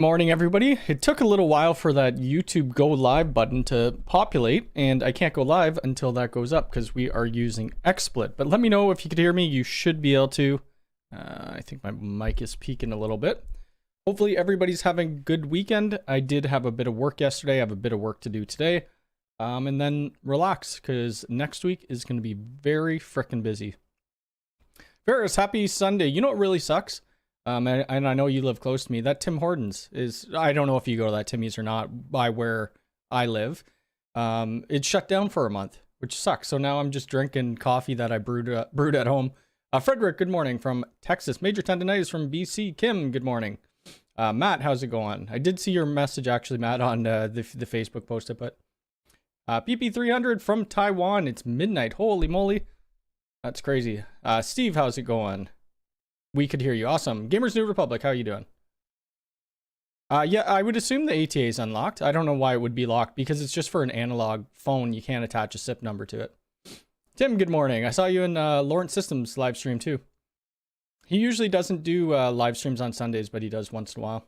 Morning, everybody. It took a little while for that YouTube go live button to populate, and I can't go live until that goes up because we are using XSplit. But let me know if you could hear me. You should be able to. I think my mic is peaking a little bit. Hopefully everybody's having a good weekend. I did have a bit of work yesterday. I have a bit of work to do today. And then relax because next week is going to be very frickin' busy. Ferris, happy Sunday. You know what really sucks? And I know you live close to me. That Tim Hortons is, I don't know if you go to that Timmy's or not by where I live. It's shut down for a month, which sucks. So now I'm just drinking coffee that I brewed at home. Frederick, good morning from Texas. Major tendonitis from BC. Kim, good morning. Matt, how's it going? I did see your message actually, Matt, on the Facebook post, but PP300 from Taiwan. It's midnight. Holy moly. That's crazy. Steve, how's it going? We could hear you. Awesome. Gamers New Republic, how are you doing? Yeah, I would assume the ATA is unlocked. I don't know why it would be locked because it's just for an analog phone. You can't attach a SIP number to it. Tim, good morning. I saw you in Lawrence Systems live stream too. He usually doesn't do live streams on Sundays, but he does once in a while.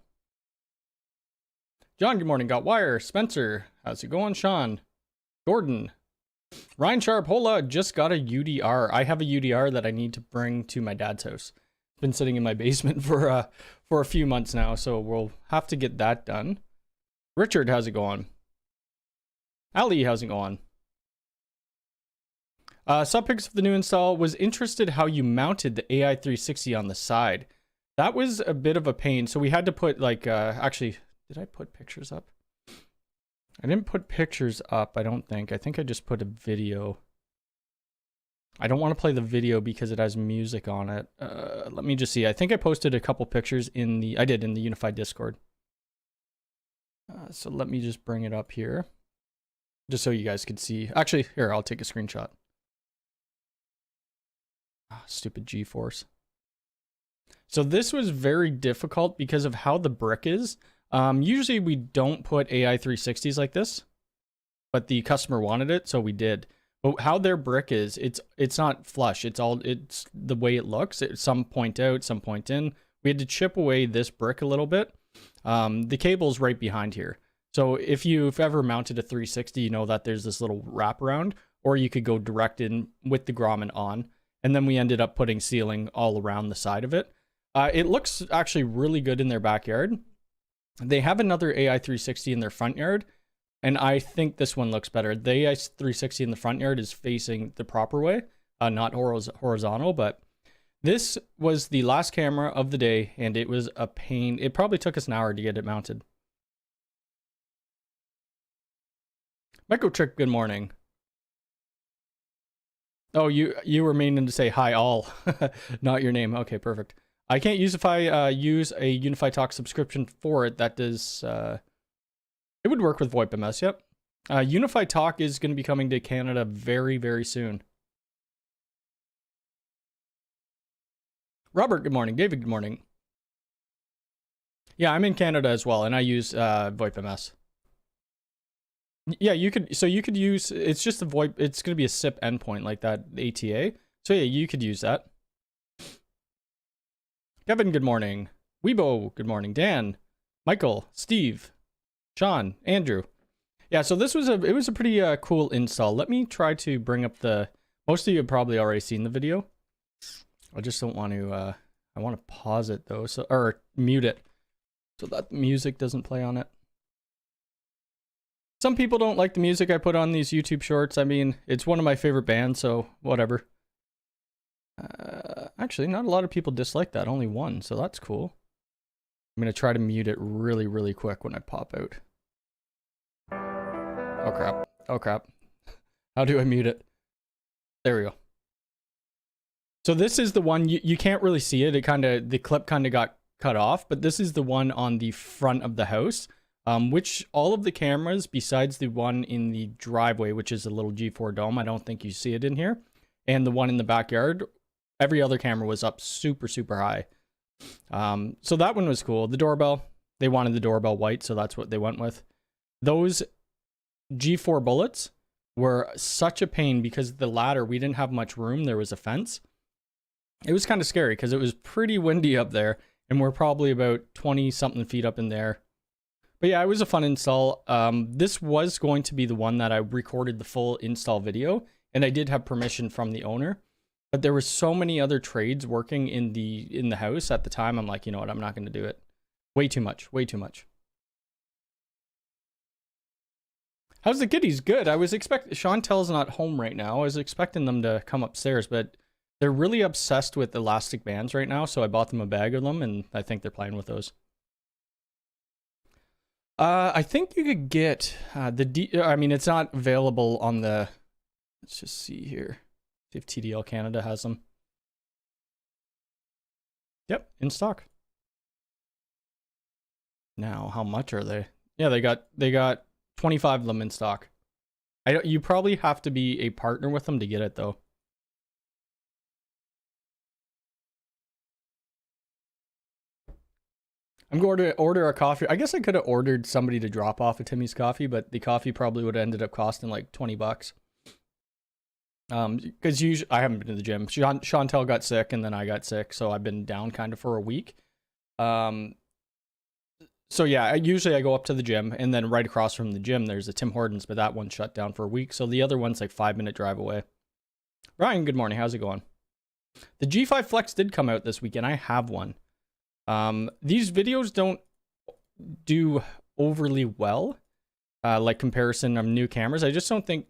John, good morning. Got Wire. Spencer, how's it going? Sean, Gordon, Ryan Sharp, hola, just got a UDR. I have a UDR that I need to bring to my dad's house. Been sitting in my basement for a few months now, so we'll have to get that done. Richard, how's it going? Ali, how's it going? Subpics of the new install. Was interested how you mounted the AI 360 on the side. That was a bit of a pain. So we had to put like actually, did I put pictures up? I didn't put pictures up, I don't think. I think I just put a video. I don't want to play the video because it has music on it. Let me just see. I think I posted a couple pictures in the Unifi Discord. So let me just bring it up here. Just so you guys could see. Actually, here, I'll take a screenshot. Stupid G-Force. So this was very difficult because of how the brick is. Usually we don't put AI 360s like this, but the customer wanted it, so we did. But how their brick is, it's not flush. It's the way it looks. It's some point out, some point in. We had to chip away this brick a little bit. The cable's right behind here. So if you've ever mounted a 360, you know that there's this little wraparound, or you could go direct in with the grommet on. And then we ended up putting ceiling all around the side of it. It looks actually really good in their backyard. They have another AI 360 in their front yard. And I think this one looks better. The AI 360 in the front yard is facing the proper way, not horizontal, but this was the last camera of the day, and it was a pain. It probably took us an hour to get it mounted. Microtrick, good morning. Oh, you were meaning to say hi all, not your name. Okay, perfect. I can't use if I use a Unifi Talk subscription for it. That does... it would work with VOIP.MS, yep. Unifi Talk is going to be coming to Canada very, very soon. Robert, good morning. David, good morning. Yeah, I'm in Canada as well, and I use VOIP.MS. Yeah, you could use, it's just a VoIP, it's going to be a SIP endpoint like that ATA. So yeah, you could use that. Kevin, good morning. Weibo, good morning. Dan, Michael, Steve, Sean, Andrew. Yeah, so this was it was a pretty cool install. Let me try to bring up most of you have probably already seen the video. I just don't want to, I want to pause it though, or mute it so that music doesn't play on it. Some people don't like the music I put on these YouTube shorts. I mean, it's one of my favorite bands, so whatever. Actually, not a lot of people dislike that, only one, so that's cool. I'm going to try to mute it really, really quick when I pop out. Oh crap. Oh crap. How do I mute it? There we go. So this is the one, you can't really see it. The clip kind of got cut off, but this is the one on the front of the house, which all of the cameras, besides the one in the driveway, which is a little G4 dome, I don't think you see it in here, and the one in the backyard, every other camera was up super, super high. So that one was cool. The doorbell, they wanted the doorbell white, so that's what they went with. Those G4 bullets were such a pain because the ladder, we didn't have much room. There was a fence. It was kind of scary because it was pretty windy up there. and we're probably about 20 something feet up in there. But yeah, it was a fun install. This was going to be the one that I recorded the full install video, and I did have permission from the owner, but there were so many other trades working in the house at the time. I'm like, you know what, I'm not going to do it. Way too much, way too much. How's the kiddies? Good. I was expecting, Chantel's not home right now. I was expecting them to come upstairs, but they're really obsessed with elastic bands right now, so I bought them a bag of them, and I think they're playing with those. I think you could get I mean, it's not available on the, let's just see here, see if TDL Canada has them. Yep, in stock. Now, how much are they? Yeah, they got 25 of them in stock. You probably have to be a partner with them to get it though. I'm going to order a coffee. I guess I could have ordered somebody to drop off at Timmy's Coffee, but the coffee probably would have ended up costing like 20 bucks. Because usually I haven't been to the gym. Chantel got sick and then I got sick, so I've been down kind of for a week. So yeah, usually I go up to the gym, and then right across from the gym there's a Tim Hortons, but that one's shut down for a week. So the other one's like 5-minute drive away. Ryan, good morning. How's it going? The G5 Flex did come out this weekend. I have one. These videos don't do overly well, like comparison of new cameras. I just don't think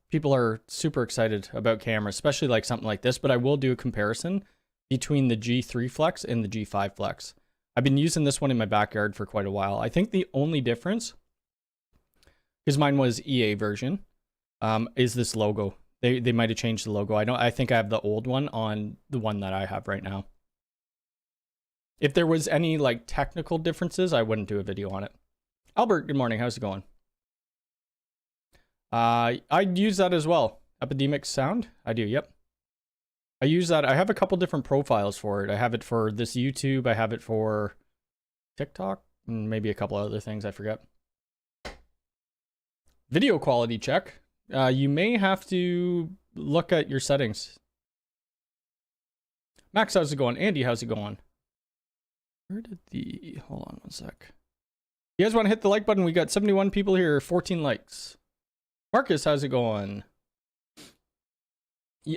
people are super excited about cameras, especially like something like this, but I will do a comparison between the G3 Flex and the G5 Flex. I've been using this one in my backyard for quite a while. I think the only difference, because mine was EA version, is this logo. They might have changed the logo. I think I have the old one on the one that I have right now. If there was any like technical differences, I wouldn't do a video on it. Albert, good morning. How's it going? I'd use that as well. Epidemic Sound? I do, yep. I use that. I have a couple different profiles for it. I have it for this YouTube. I have it for TikTok, and maybe a couple other things I forget. Video quality check. You may have to look at your settings. Max, how's it going? Andy, how's it going? Where did the... Hold on one sec. You guys want to hit the like button? We got 71 people here, 14 likes. Marcus, how's it going?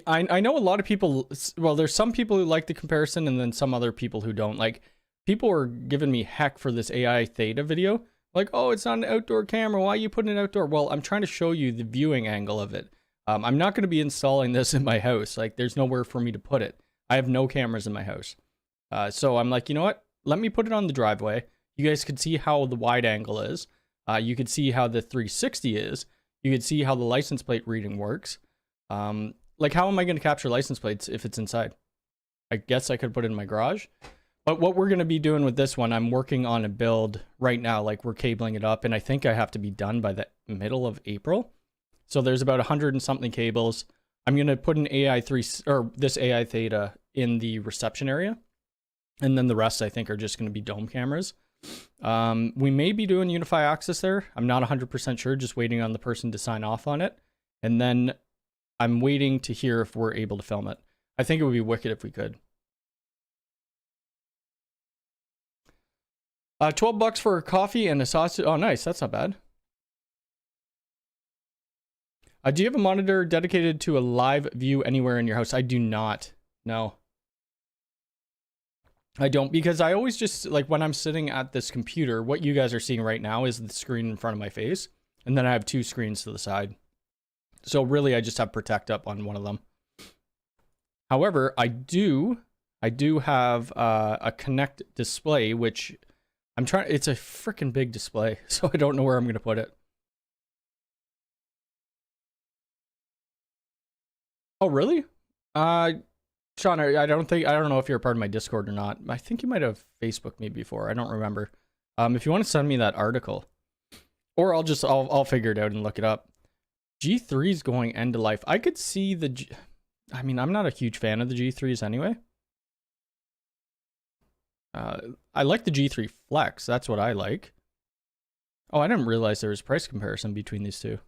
I know a lot of people, well, there's some people who like the comparison and then some other people who don't. Like, people were giving me heck for this AI Theta video. Like, oh, it's not an outdoor camera. Why are you putting it outdoor? Well, I'm trying to show you the viewing angle of it. I'm not going to be installing this in my house. Like, there's nowhere for me to put it. I have no cameras in my house. So I'm like, you know what? Let me put it on the driveway. You guys can see how the wide angle is. You can see how the 360 is. You can see how the license plate reading works. Like, how am I going to capture license plates if it's inside? I guess I could put it in my garage. But what we're going to be doing with this one, I'm working on a build right now. Like, we're cabling it up, and I think I have to be done by the middle of April. So there's about 100 and something cables. I'm going to put an this AI Theta in the reception area. And then the rest, I think, are just going to be dome cameras. We may be doing Unifi access there. I'm not 100% sure, just waiting on the person to sign off on it. And then I'm waiting to hear if we're able to film it. I think it would be wicked if we could. 12 bucks for a coffee and a sausage. Oh, nice. That's not bad. Do you have a monitor dedicated to a live view anywhere in your house? I do not. No. I don't, because I always just, like, when I'm sitting at this computer, what you guys are seeing right now is the screen in front of my face. And then I have two screens to the side. So really, I just have Protect up on one of them. However, I do have a Connect display, which I'm trying, it's a freaking big display. So I don't know where I'm going to put it. Oh, really? Sean, I don't know if you're a part of my Discord or not. I think you might have Facebooked me before. I don't remember. If you want to send me that article, or I'll figure it out and look it up. G3 is going end of life. I could see I mean, I'm not a huge fan of the G3s anyway. I like the G3 Flex. That's what I like. Oh, I didn't realize there was price comparison between these two.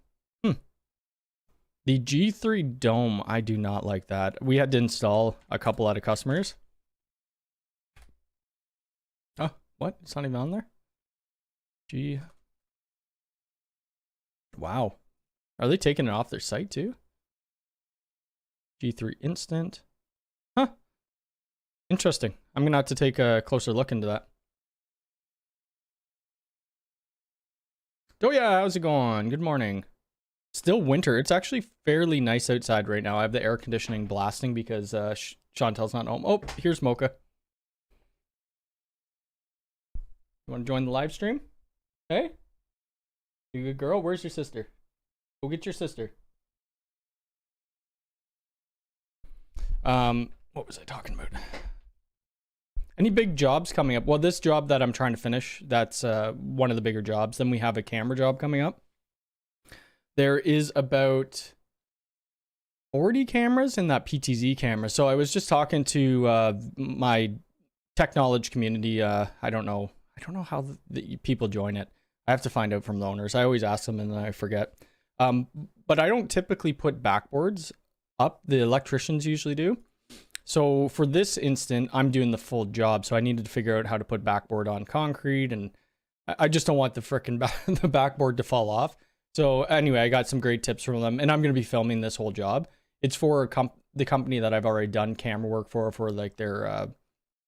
The G3 Dome, I do not like that. We had to install a couple out of customers. What? It's not even on there? G. Wow. Are they taking it off their site too? G3 Instant. Huh. Interesting. I'm going to have to take a closer look into that. Oh yeah, how's it going? Good morning. Still winter. It's actually fairly nice outside right now. I have the air conditioning blasting because Chantel's not home. Oh, here's Mocha. You want to join the live stream? Hey? You a good girl? Where's your sister? Go get your sister. What was I talking about? Any big jobs coming up? Well, this job that I'm trying to finish, that's one of the bigger jobs. Then we have a camera job coming up. There is about 40 cameras in that PTZ camera. So I was just talking to my tech knowledge community. I don't know how the people join it. I have to find out from the owners. I always ask them and then I forget. But I don't typically put backboards up. The electricians usually do. So for this instant, I'm doing the full job. So I needed to figure out how to put backboard on concrete, and I just don't want the frickin' the backboard to fall off. So anyway, I got some great tips from them, and I'm going to be filming this whole job. It's for the company that I've already done camera work for like their,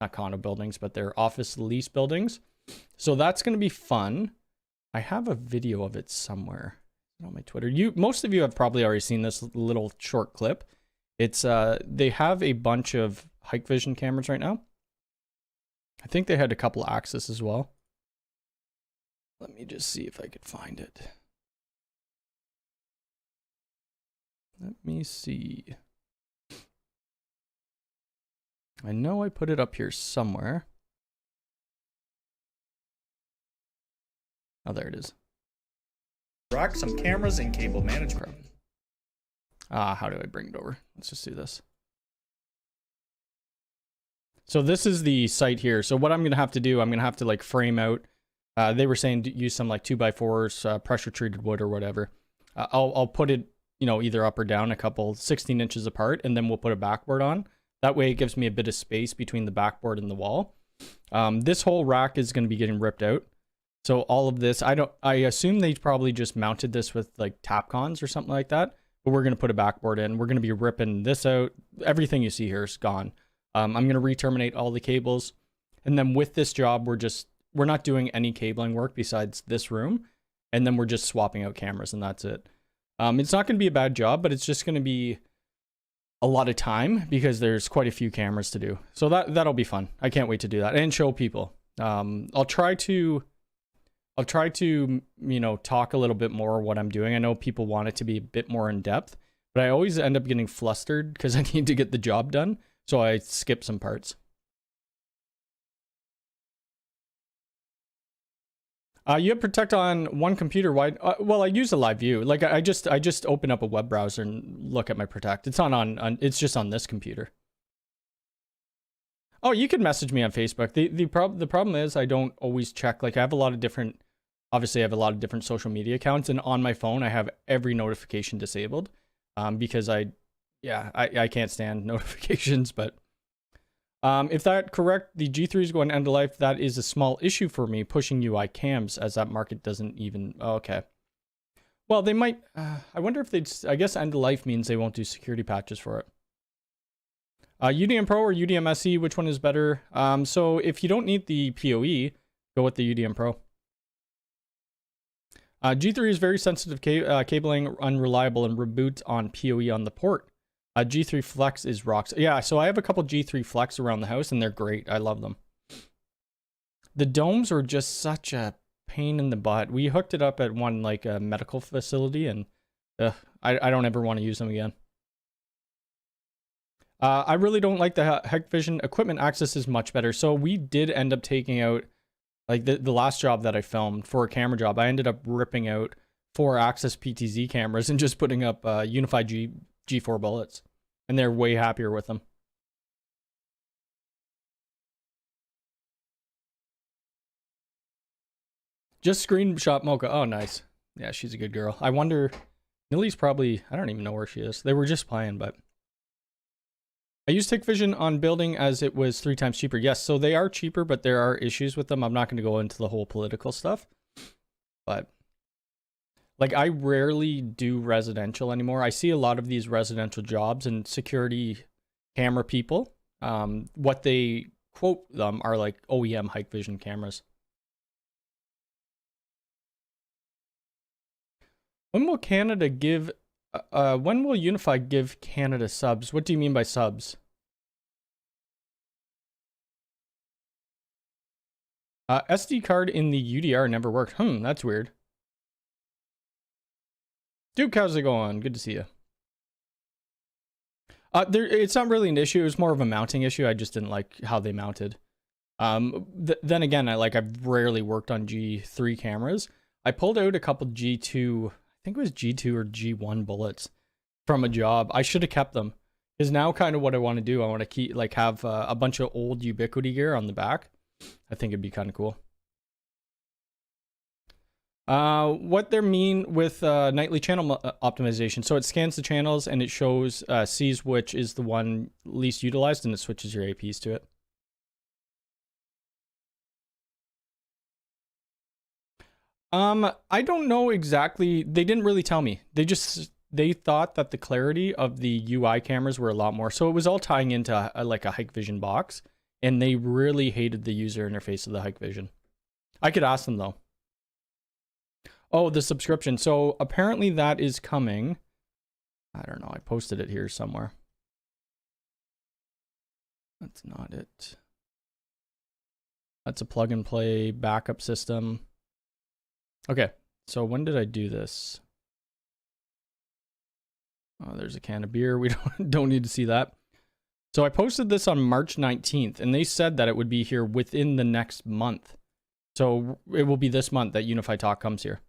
not condo buildings, but their office lease buildings. So that's going to be fun. I have a video of it somewhere on my Twitter. Most of you have probably already seen this little short clip. It's they have a bunch of Hikvision cameras right now. I think they had a couple of Axis as well. Let me just see if I could find it. Let me see. I know I put it up here somewhere. Oh, there it is. Rack some cameras and cable management. How do I bring it over? Let's just do this. So this is the site here. So what I'm going to have to do, I'm going to have to like frame out. They were saying to use some like 2x4s, pressure treated wood or whatever. I'll put it, either up or down a couple 16 inches apart, and then we'll put a backboard on. That way it gives me a bit of space between the backboard and the wall. This whole rack is going to be getting ripped out. So all of this, I assume they probably just mounted this with like Tapcons or something like that. But we're going to put a backboard in. We're going to be ripping this out. Everything you see here is gone. I'm going to re-terminate all the cables. And then with this job, we're not doing any cabling work besides this room. And then we're just swapping out cameras and that's it. It's not going to be a bad job, but it's just going to be a lot of time because there's quite a few cameras to do. So that'll be fun. I can't wait to do that and show people. I'll try to, talk a little bit more what I'm doing. I know people want it to be a bit more in depth, but I always end up getting flustered because I need to get the job done. So I skip some parts. You have Protect on one computer. Why? Well, I use a live view. Like I just open up a web browser and look at my Protect. It's it's just on this computer. Oh, you can message me on Facebook. The problem is I don't always check. Like I have a lot of different social media accounts, and on my phone I have every notification disabled because I can't stand notifications. But if that's correct, the G3 is going end of life. That is a small issue for me pushing UI cams as that market doesn't even. Oh, okay. Well, they might. I wonder if they'd. I guess end of life means they won't do security patches for it. UDM Pro or UDM SE, which one is better? So if you don't need the PoE, go with the UDM Pro. G3 is very sensitive cabling, unreliable, and reboot on PoE on the port. G3 Flex is rocks. Yeah, so I have a couple G3 Flex around the house, and they're great. I love them. The domes are just such a pain in the butt. We hooked it up at one like a medical facility, and I don't ever want to use them again. I really don't like the Hikvision equipment access is much better. So we did end up taking out, like the last job that I filmed for a camera job, I ended up ripping out 4 Axis PTZ cameras and just putting up Unifi G4 bullets. And they're way happier with them. Just screenshot Mocha. Oh, nice. Yeah, she's a good girl. I wonder, Nilly's probably, I don't even know where she is. They were just playing, but. I use Hikvision on building as it was 3 times cheaper. Yes, so they are cheaper, but there are issues with them. I'm not going to go into the whole political stuff. But like, I rarely do residential anymore. I see a lot of these residential jobs and security camera people. What they quote them are like OEM Hikvision cameras. When will Canada give... when will Unifi give Canada subs? What do you mean by subs? SD card in the UDR never worked. That's weird. Duke, how's it going? Good to see you. It's not really an issue. It was more of a mounting issue. I just didn't like how they mounted. Then again, I've rarely worked on G3 cameras. I pulled out a couple G2, I think it was G2 or G1 bullets from a job. I should have kept them. Is now kind of what I want to do. I want to keep have a bunch of old Ubiquiti gear on the back. I think it'd be kind of cool. What they mean with nightly channel optimization. So it scans the channels and it shows, sees which is the one least utilized, and it switches your APs to it. I don't know exactly. They didn't really tell me. They thought that the clarity of the UI cameras were a lot more. So it was all tying into like a Hikvision box, and they really hated the user interface of the Hikvision. I could ask them though. Oh, the subscription. So apparently that is coming. I don't know. I posted it here somewhere. That's not it. That's a plug and play backup system. Okay. So when did I do this? Oh, there's a can of beer. We don't need to see that. So I posted this on March 19th, and they said that it would be here within the next month. So it will be this month that Unifi Talk comes here.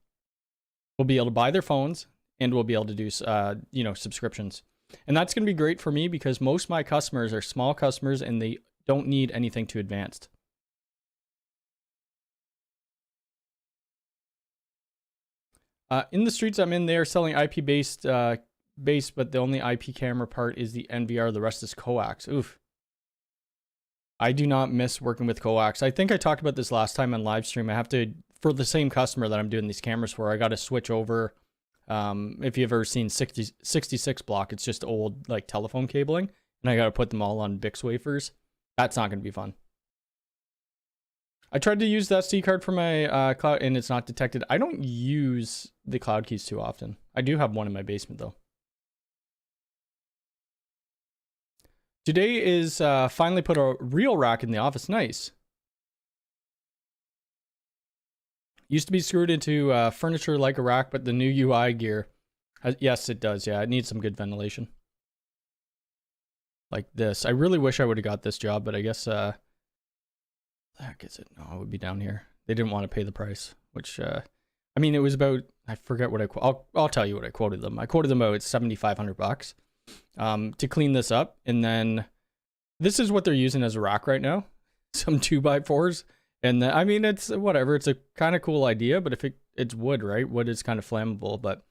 We'll be able to buy their phones, and we'll be able to do, subscriptions. And that's going to be great for me because most of my customers are small customers, and they don't need anything too advanced. In the streets I'm in, they are selling IP-based base, but the only IP camera part is the NVR. The rest is coax. Oof. I do not miss working with coax. I think I talked about this last time on live stream. I have to, for the same customer that I'm doing these cameras for, I got to switch over. If you've ever seen 66 block, it's just old like telephone cabling, and I got to put them all on Bix wafers. That's not going to be fun. I tried to use the SD card for my cloud, and it's not detected. I don't use the cloud keys too often. I do have one in my basement though. Today is finally put a real rack in the office. Nice. Used to be screwed into furniture like a rack, but the new UI gear, yes, it does. Yeah, it needs some good ventilation. Like this. I really wish I would have got this job, but I guess, the heck is it? No, it would be down here. They didn't want to pay the price, which, I mean, it was about, I forget what I'll tell you what I quoted them. I quoted them about $7,500 to clean this up. And then this is what they're using as a rack right now. Some 2x4s. And I mean, it's whatever. It's a kind of cool idea, but if it's wood, right? Wood is kind of flammable. But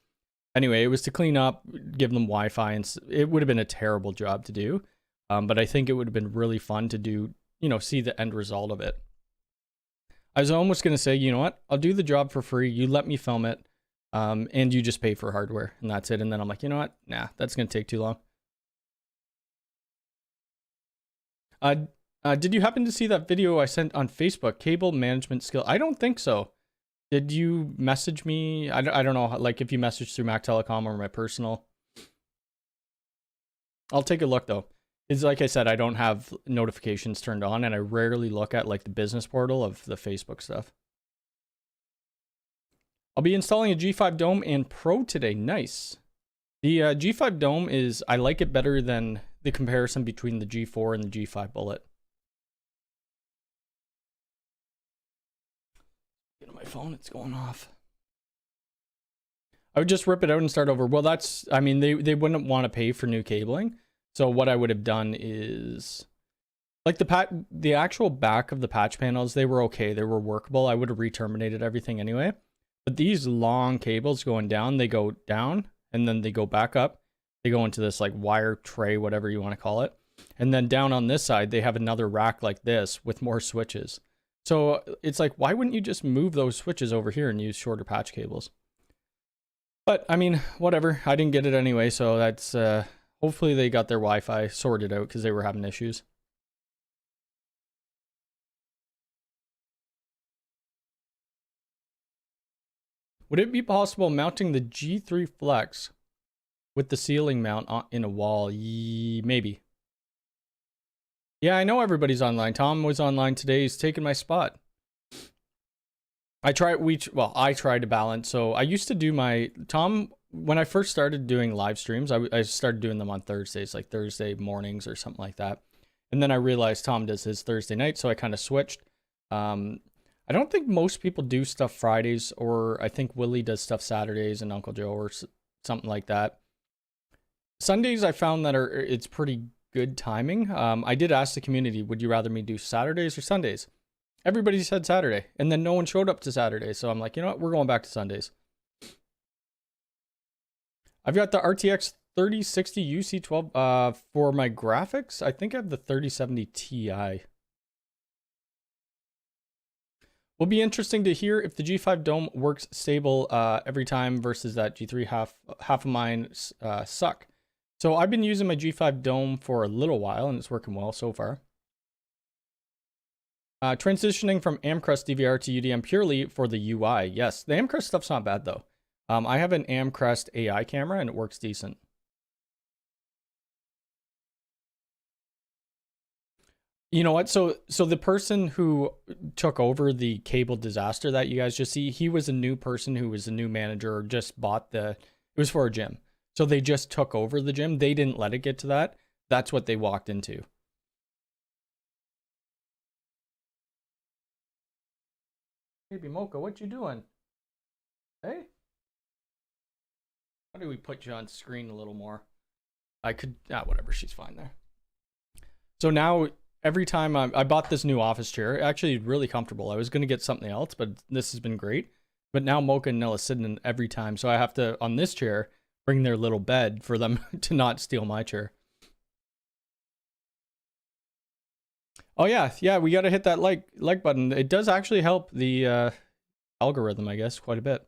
anyway, it was to clean up, give them Wi-Fi, and it would have been a terrible job to do. But I think it would have been really fun to do, see the end result of it. I was almost going to say, you know what? I'll do the job for free. You let me film it. And you just pay for hardware, and that's it. And then I'm like, you know what? Nah, that's going to take too long. Did you happen to see that video I sent on Facebook? Cable management skill. I don't think so. Did you message me? I don't know, like if you messaged through Mac Telecom or my personal. I'll take a look though. It's like I said, I don't have notifications turned on, and I rarely look at like the business portal of the Facebook stuff. I'll be installing a G5 Dome and Pro today. Nice. The G5 Dome is, I like it better than the comparison between the G4 and the G5 Bullet. Get on my phone, it's going off. I would just rip it out and start over. Well, that's, I mean, they wouldn't want to pay for new cabling. So what I would have done is, like the actual back of the patch panels, they were okay. They were workable. I would have re-terminated everything anyway. But these long cables going down, they go down and then they go back up. They go into this like wire tray, whatever you want to call it. And then down on this side, they have another rack like this with more switches. So it's like, why wouldn't you just move those switches over here and use shorter patch cables? But I mean, whatever. I didn't get it anyway, so that's hopefully they got their Wi-Fi sorted out because they were having issues. Would it be possible mounting the G3 Flex with the ceiling mount in a wall? Maybe. Yeah, I know everybody's online. Tom was online today. He's taking my spot. I tried to balance. So I used to do when I first started doing live streams, I started doing them on Thursdays, like Thursday mornings or something like that. And then I realized Tom does his Thursday night, so I kind of switched. I don't think most people do stuff Fridays, or I think Willie does stuff Saturdays and Uncle Joe or something like that. Sundays I found that it's pretty good timing. I did ask the community, would you rather me do Saturdays or Sundays? Everybody said Saturday, and then no one showed up to Saturday. So I'm like, you know what? We're going back to Sundays. I've got the RTX 3060 UC12 for my graphics. I think I have the 3070 Ti. Will be interesting to hear if the G5 Dome works stable every time versus that G3 half of mine suck. So I've been using my G5 Dome for a little while, and it's working well so far. Transitioning from Amcrest DVR to UDM purely for the UI. Yes, the Amcrest stuff's not bad though. I have an Amcrest AI camera and it works decent. You know what? So the person who took over the cable disaster that you guys just see, he was a new person who was a new manager or just bought it was for a gym. So they just took over the gym. They didn't let it get to that. That's what they walked into. Baby Mocha, what you doing? Hey? How do we put you on screen a little more? I could, whatever, she's fine there. So now, every time I bought this new office chair, actually really comfortable. I was going to get something else, but this has been great. But now Mocha and Nella sitting in every time. So I have to, on this chair, bring their little bed for them to not steal my chair. Oh yeah, we got to hit that like button. It does actually help the algorithm, I guess, quite a bit.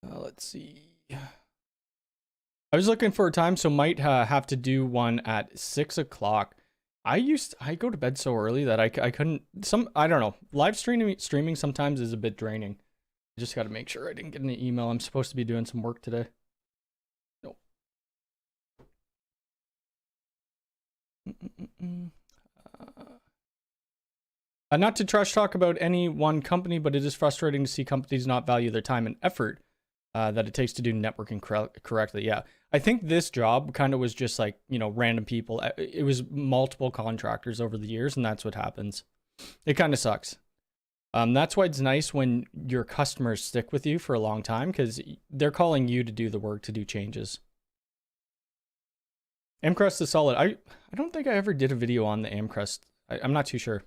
Let's see. I was looking for a time, so might have to do one at 6 o'clock. I go to bed so early that I couldn't. I don't know. Live streaming sometimes is a bit draining. I just got to make sure I didn't get an email. I'm supposed to be doing some work today. Nope. Not to trash talk about any one company, but it is frustrating to see companies not value their time and effort that it takes to do networking correctly. Yeah, I think this job kind of was just like, random people. It was multiple contractors over the years, and that's what happens. It kind of sucks. That's why it's nice when your customers stick with you for a long time, because they're calling you to do the work, to do changes. Amcrest is solid. I don't think I ever did a video on the Amcrest. I'm not too sure.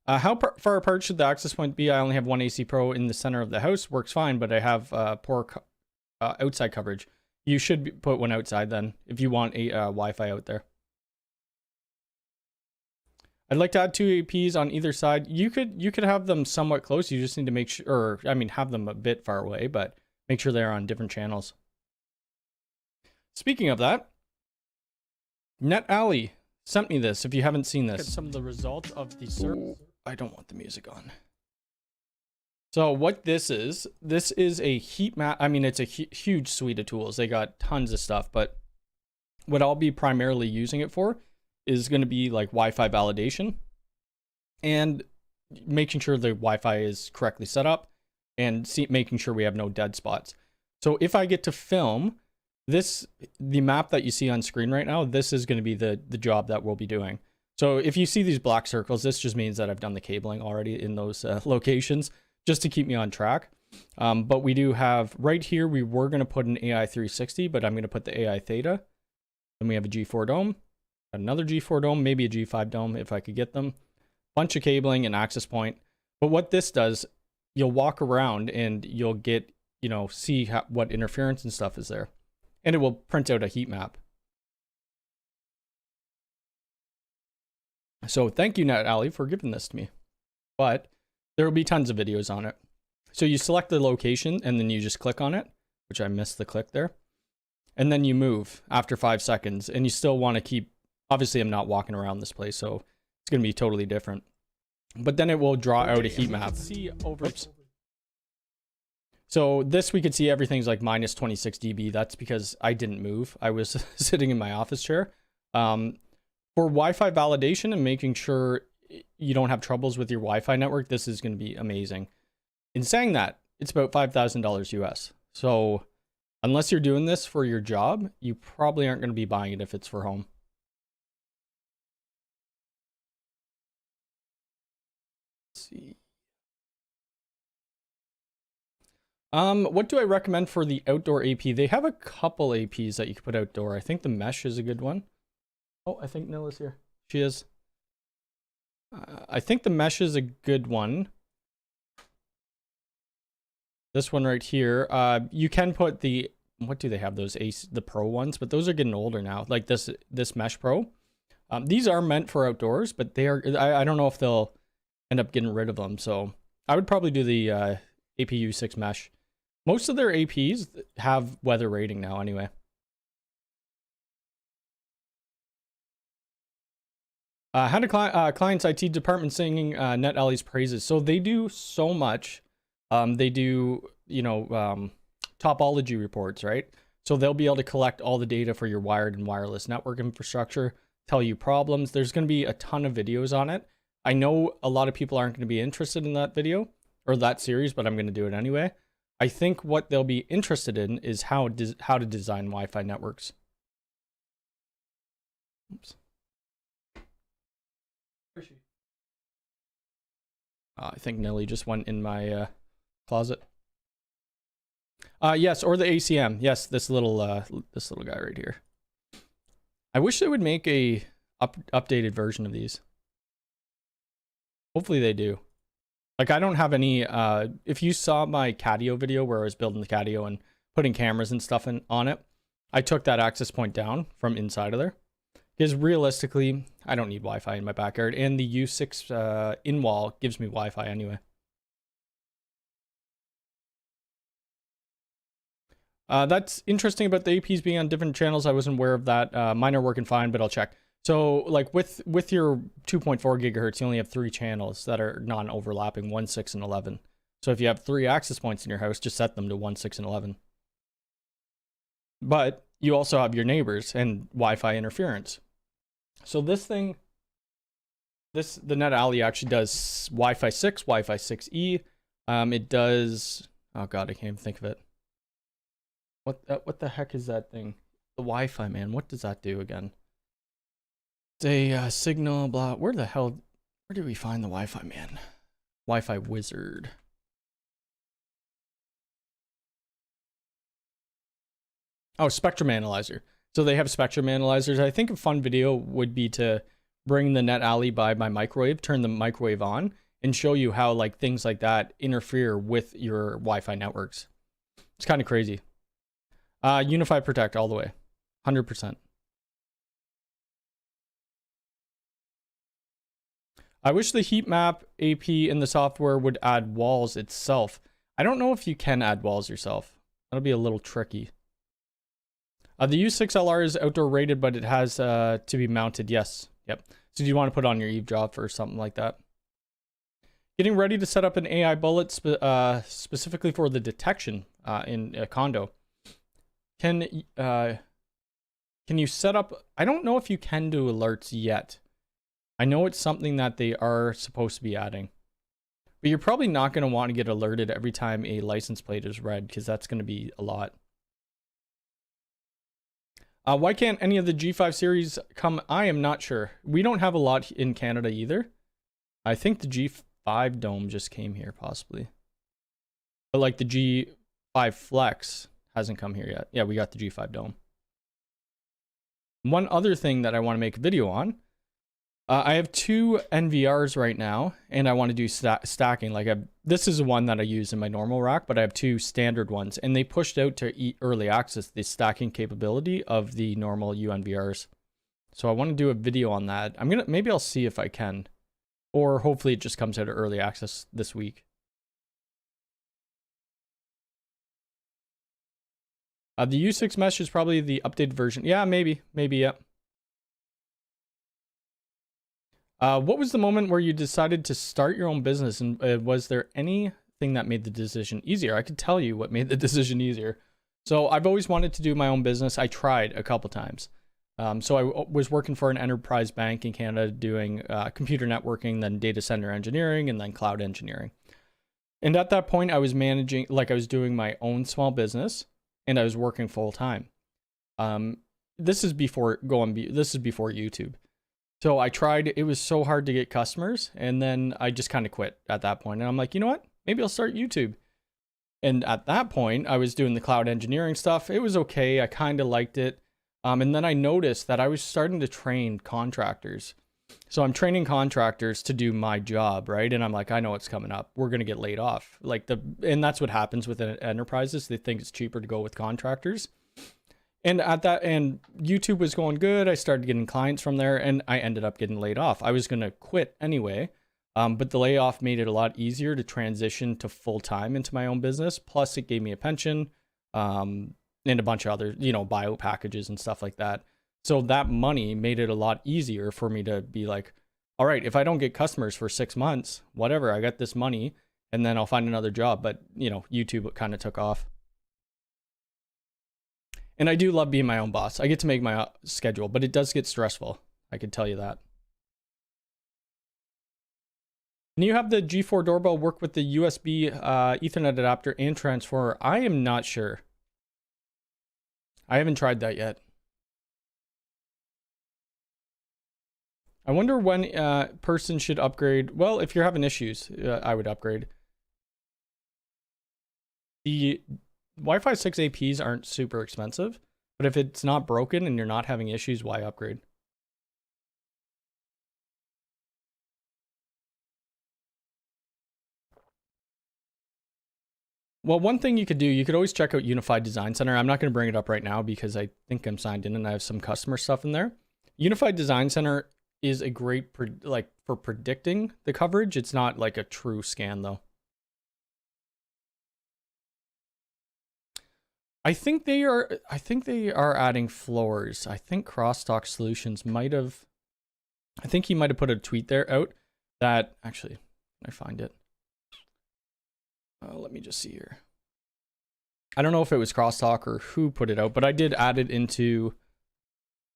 How far apart should the access point be? I only have one AC Pro in the center of the house. Works fine, but I have poor outside coverage. You should put one outside then, if you want a Wi-Fi out there. I'd like to add 2 APs on either side. You could have them somewhat close. You just need to make sure, or I mean, have them a bit far away, but make sure they're on different channels. Speaking of that, Netally sent me this. If you haven't seen this, some of the results of the search. I don't want the music on. So what this is a heat map. I mean, it's a huge suite of tools. They got tons of stuff, but what I'll be primarily using it for is going to be like Wi-Fi validation and making sure the Wi-Fi is correctly set up and making sure we have no dead spots. So if I get to film the map that you see on screen right now, this is going to be the job that we'll be doing. So if you see these black circles, this just means that I've done the cabling already in those locations just to keep me on track. But we do have right here, we were going to put an AI 360, but I'm going to put the AI Theta. Then we have a G4 dome, another G4 dome, maybe a G5 dome if I could get them. Bunch of cabling and access point. But what this does, you'll walk around and you'll get, see what interference and stuff is there. and it will print out a heat map. So thank you, Netally, for giving this to me. But there will be tons of videos on it. So you select the location and then you just click on it, which I missed the click there. And then you move after 5 seconds, and you still want to keep, obviously I'm not walking around this place, so it's going to be totally different. But then it will draw out a heat map. Oops. So this, we could see everything's like minus 26 dB. That's because I didn't move. I was sitting in my office chair. For Wi-Fi validation and making sure you don't have troubles with your Wi-Fi network, this is going to be amazing. In saying that, it's about $5,000 US. So unless you're doing this for your job, you probably aren't going to be buying it if it's for home. Let's see. What do I recommend for the outdoor AP? They have a couple APs that you can put outdoor. I think the mesh is a good one. Oh, I think Nilla's here. She is. I think the mesh is a good one. This one right here. You can put the, what do they have? Those the Pro ones, but those are getting older now. Like this Mesh Pro. These are meant for outdoors, but they are, I don't know if they'll end up getting rid of them. So I would probably do the APU6 Mesh. Most of their APs have weather rating now anyway. How do clients IT department singing Netally's praises? So they do so much. They do, you know, topology reports, right? So they'll be able to collect all the data for your wired and wireless network infrastructure, tell you problems. There's going to be a ton of videos on it. I know a lot of people aren't going to be interested in that video or that series, but I'm going to do it anyway. I think what they'll be interested in is how to design Wi-Fi networks. Oops. Where is she? I think Nelly just went in my closet. Yes, or the ACM. Yes, this little guy right here. I wish they would make a updated version of these. Hopefully they do. Like, I don't have any, if you saw my Catio video where I was building the Catio and putting cameras and stuff on it, I took that access point down from inside of there. Because realistically, I don't need Wi-Fi in my backyard, and the U6 in-wall gives me Wi-Fi anyway. That's interesting about the APs being on different channels. I wasn't aware of that. Mine are working fine, but I'll check. So like with your 2.4 gigahertz, you only have 3 channels that are non-overlapping, 1, 6, and 11. So if you have 3 access points in your house, just set them to 1, 6, and 11. But you also have your neighbors and Wi-Fi interference. So this thing, the Netally actually does Wi-Fi 6, Wi-Fi 6E. It does, oh God, I can't even think of it. What the heck is that thing? The Wi-Fi, man. What does that do again? It's a signal, blah. Where do we find the Wi-Fi, man? Wi-Fi wizard. Oh, spectrum analyzer. So they have spectrum analyzers. I think a fun video would be to bring the Netally by my microwave, turn the microwave on, and show you how like things like that interfere with your Wi-Fi networks. It's kind of crazy. Unifi Protect all the way, 100%. I wish the heat map AP in the software would add walls itself. I don't know if you can add walls yourself. That'll be a little tricky. The U6LR is outdoor rated, but it has to be mounted. Yes. Yep. So do you want to put on your eavesdrop or something like that? Getting ready to set up an AI bullet specifically for the detection in a condo. Can you set up? I don't know if you can do alerts yet. I know it's something that they are supposed to be adding, but you're probably not going to want to get alerted every time a license plate is read, because that's going to be a lot. Why can't any of the G5 series come? I am not sure. We don't have a lot in Canada either. I think the G5 Dome just came here possibly, but like the G5 Flex hasn't come here yet. Yeah, we got the G5 Dome. One other thing that I want to make a video on I have 2 NVRs right now, and I want to do stacking. Like this is the one that I use in my normal rack, but I have 2 standard ones, and they pushed out to early access the stacking capability of the normal UNVRs. So I want to do a video on that. Maybe I'll see if I can, or hopefully it just comes out of early access this week. The U6 mesh is probably the updated version. Yeah, maybe, yeah. What was the moment where you decided to start your own business, and was there anything that made the decision easier? I could tell you what made the decision easier. So I've always wanted to do my own business. I tried a couple times. So I was working for an enterprise bank in Canada doing computer networking, then data center engineering, and then cloud engineering. And at that point, I was managing, like I was doing my own small business, and I was working full time. This is before YouTube. So I tried, it was so hard to get customers, and then I just kind of quit at that point. And I'm like, you know what? Maybe I'll start YouTube. And at that point, I was doing the cloud engineering stuff. It was okay. I kind of liked it. And then I noticed that I was starting to train contractors. So I'm training contractors to do my job, right? And I'm like, I know what's coming up. We're going to get laid off. And that's what happens with enterprises. They think it's cheaper to go with contractors. And and YouTube was going good. I started getting clients from there, and I ended up getting laid off. I was going to quit anyway, but the layoff made it a lot easier to transition to full time into my own business. Plus, it gave me a pension and a bunch of other, bio packages and stuff like that. So that money made it a lot easier for me to be like, all right, if I don't get customers for 6 months, whatever, I got this money, and then I'll find another job. But YouTube kind of took off. And I do love being my own boss. I get to make my schedule, but it does get stressful. I can tell you that. Can you have the G4 doorbell work with the USB Ethernet adapter and transformer? I am not sure. I haven't tried that yet. I wonder when person should upgrade. Well, if you're having issues, I would upgrade. The Wi-Fi 6 APs aren't super expensive, but if it's not broken and you're not having issues, why upgrade? Well, one thing you could do, you could always check out Unifi Design Center. I'm not going to bring it up right now because I think I'm signed in and I have some customer stuff in there. Unifi Design Center is a great, for predicting the coverage. It's not like a true scan though. I think they are adding floors. I think Crosstalk Solutions might have, I think he might have put a tweet there out that, actually, can I find it? Let me just see here. I don't know if it was Crosstalk or who put it out, but I did add it into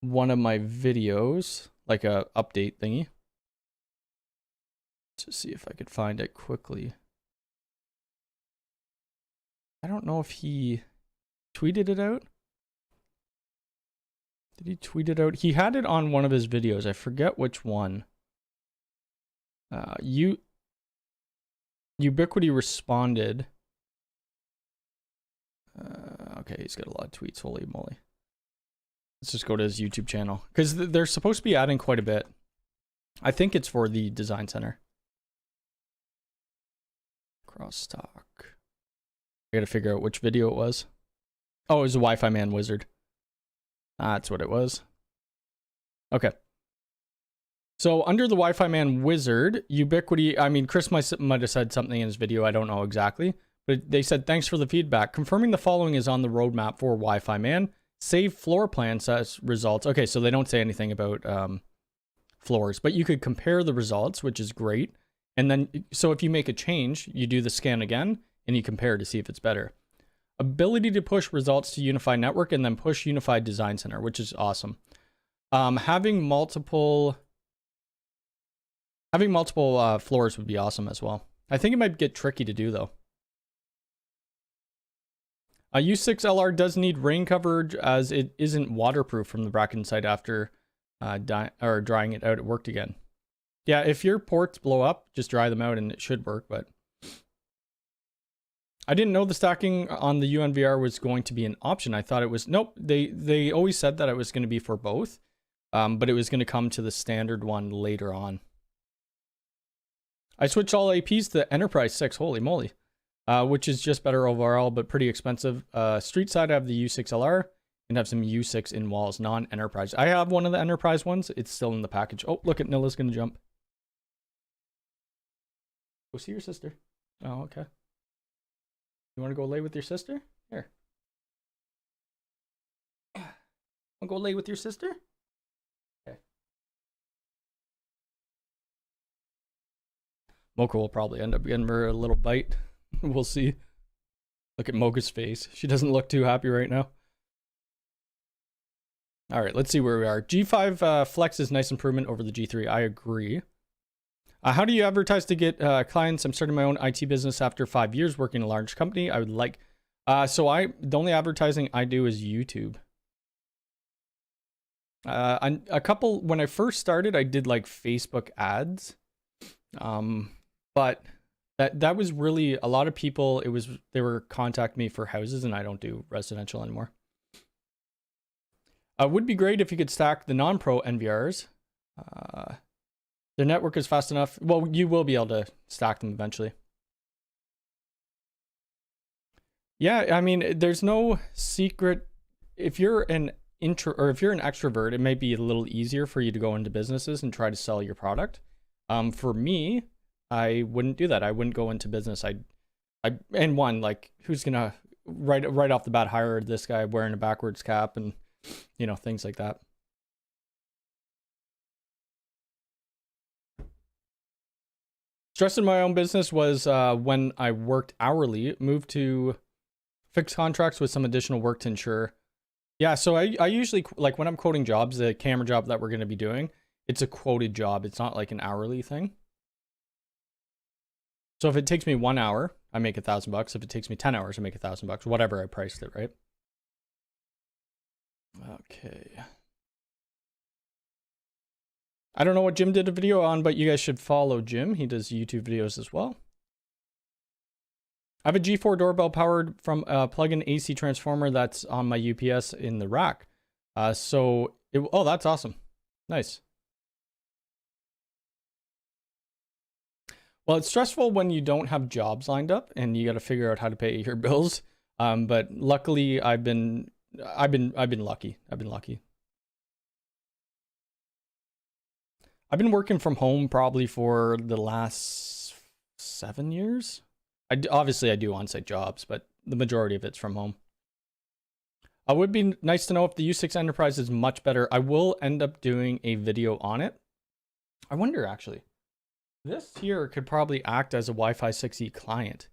one of my videos, like a update thingy. To see if I could find it quickly. I don't know if he tweeted it out. Did he tweet it out? He had it on one of his videos. I forget which one. Ubiquity responded. Okay, he's got a lot of tweets. Holy moly. Let's just go to his YouTube channel. Because they're supposed to be adding quite a bit. I think it's for the design center. Crosstalk. I gotta figure out which video it was. Oh, it was a Wi-Fi Man Wizard. That's what it was. Okay. So under the Wi-Fi Man Wizard, Ubiquity, I mean, Chris might have said something in his video. I don't know exactly. But they said, thanks for the feedback. Confirming the following is on the roadmap for Wi-Fi Man. Save floor plans as results. Okay, so they don't say anything about floors. But you could compare the results, which is great. And then, so if you make a change, you do the scan again, and you compare to see if it's better. Ability to push results to Unifi Network and then push Unifi Design Center, which is awesome. Having multiple floors would be awesome as well. I think it might get tricky to do though. U6LR does need rain coverage as it isn't waterproof from the bracket inside after drying it out. It worked again. Yeah, if your ports blow up, just dry them out and it should work, but I didn't know the stacking on the UNVR was going to be an option. I thought it was, nope, they always said that it was going to be for both. but it was going to come to the standard one later on. I switched all APs to Enterprise 6, holy moly, which is just better overall, but pretty expensive. Street side, I have the U6LR and have some U6 in walls, non-Enterprise. I have one of the Enterprise ones. It's still in the package. Oh, look at Nilla's going to jump. Go see your sister. Oh, okay. You want to go lay with your sister? Here. Want to go lay with your sister? Okay. Mocha will probably end up getting her a little bite. We'll see. Look at Mocha's face. She doesn't look too happy right now. All right, let's see where we are. G5 Flex is nice improvement over the G3. I agree. How do you advertise to get clients? I'm starting my own IT business after 5 years working in a large company. I would like, the only advertising I do is YouTube. When I first started, I did like Facebook ads. But that was really, a lot of people, they were contacting me for houses, and I don't do residential anymore. Would be great if you could stack the non-pro NVRs. The network is fast enough. Well, you will be able to stack them eventually. Yeah, I mean, there's no secret. If you're an if you're an extrovert, it may be a little easier for you to go into businesses and try to sell your product. For me, I wouldn't do that. I wouldn't go into business. And one, like, who's gonna right off the bat hire this guy wearing a backwards cap and, you know, things like that. Stress in my own business was when I worked hourly, moved to fixed contracts with some additional work to ensure. Yeah, so I usually, like when I'm quoting jobs, the camera job that we're going to be doing, it's a quoted job. It's not like an hourly thing. So if it takes me 1 hour, I make $1,000. If it takes me 10 hours, I make $1,000, whatever I priced it, right? Okay. I don't know what Jim did a video on, but you guys should follow Jim. He does YouTube videos as well. I have a G4 doorbell powered from a plug-in AC transformer that's on my UPS in the rack. Oh, that's awesome. Nice. Well, it's stressful when you don't have jobs lined up and you got to figure out how to pay your bills. But luckily, I've been lucky. I've been lucky. I've been working from home probably for the last 7 years. Obviously, I do on-site jobs, but the majority of it's from home. It would be nice to know if the U6 Enterprise is much better. I will end up doing a video on it. I wonder, actually. This here could probably act as a Wi-Fi 6E client.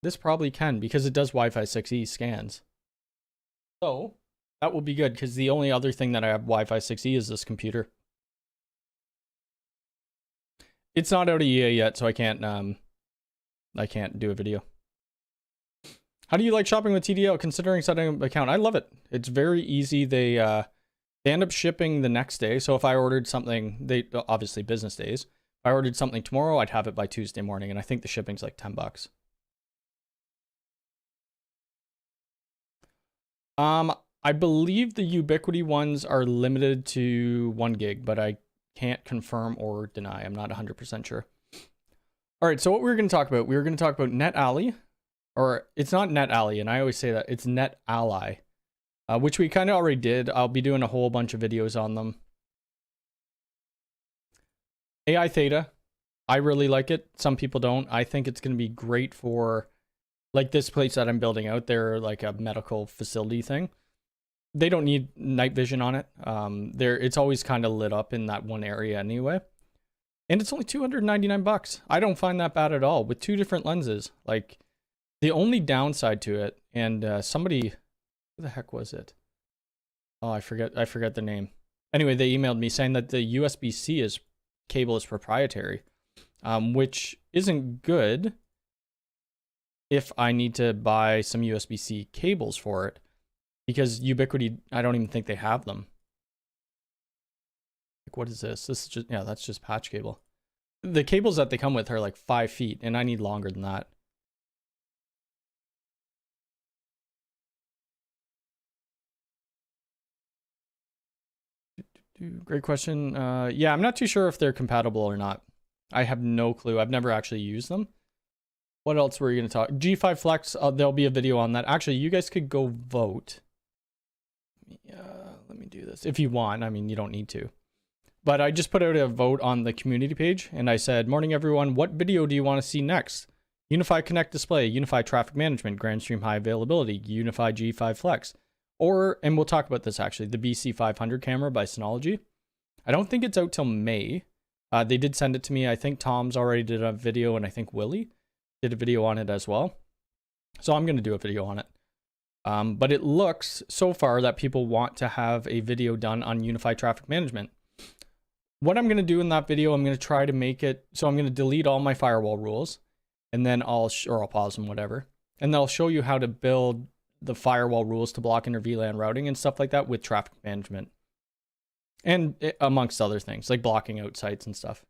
This probably can, because it does Wi-Fi 6E scans. So, that will be good, because the only other thing that I have Wi-Fi 6E is this computer. It's not out of EA yet, so I can't do a video. How do you like shopping with TDL considering setting up an account? I love it. It's very easy. They end up shipping the next day. So if I ordered something, obviously business days. If I ordered something tomorrow, I'd have it by Tuesday morning, and I think the shipping's like $10. I believe the Ubiquiti ones are limited to 1 gig, but I can't confirm or deny. I'm not 100% sure. All right, so what we were going to talk about, Netally, or it's not Netally, and I always say that, it's Netally, which we kind of already did. I'll be doing a whole bunch of videos on them. AI Theta, I really like it. Some people don't. I think it's going to be great for, like this place that I'm building out. They're like a medical facility thing. They don't need night vision on it. It's always kind of lit up in that one area anyway. And it's only $299. I don't find that bad at all with 2 different lenses. Like, the only downside to it, and somebody, who the heck was it? Oh, I forget the name. Anyway, they emailed me saying that the USB-C cable is proprietary, which isn't good if I need to buy some USB-C cables for it, because Ubiquiti, I don't even think they have them. Like, what is this? This is just, yeah, that's just patch cable. The cables that they come with are like 5 feet, and I need longer than that. Great question. Yeah, I'm not too sure if they're compatible or not. I have no clue. I've never actually used them. What else were you going to talk? G5 Flex, there'll be a video on that. Actually, you guys could go vote. Let me do this. If you want, I mean, you don't need to. But I just put out a vote on the community page, and I said, morning, everyone. What video do you want to see next? Unifi Connect display, Unifi traffic management, Grandstream high availability, Unifi G5 Flex. Or, and we'll talk about this actually, the BC500 camera by Synology. I don't think it's out till May. They did send it to me. I think Tom's already did a video, and I think Willie did a video on it as well. So I'm going to do a video on it. But it looks so far that people want to have a video done on Unifi traffic management. What I'm going to do in that video, I'm going to try to make it, so I'm going to delete all my firewall rules, and then I'll pause them, whatever. And then I'll show you how to build the firewall rules to block inter VLAN routing and stuff like that with traffic management. And amongst other things, like blocking out sites and stuff.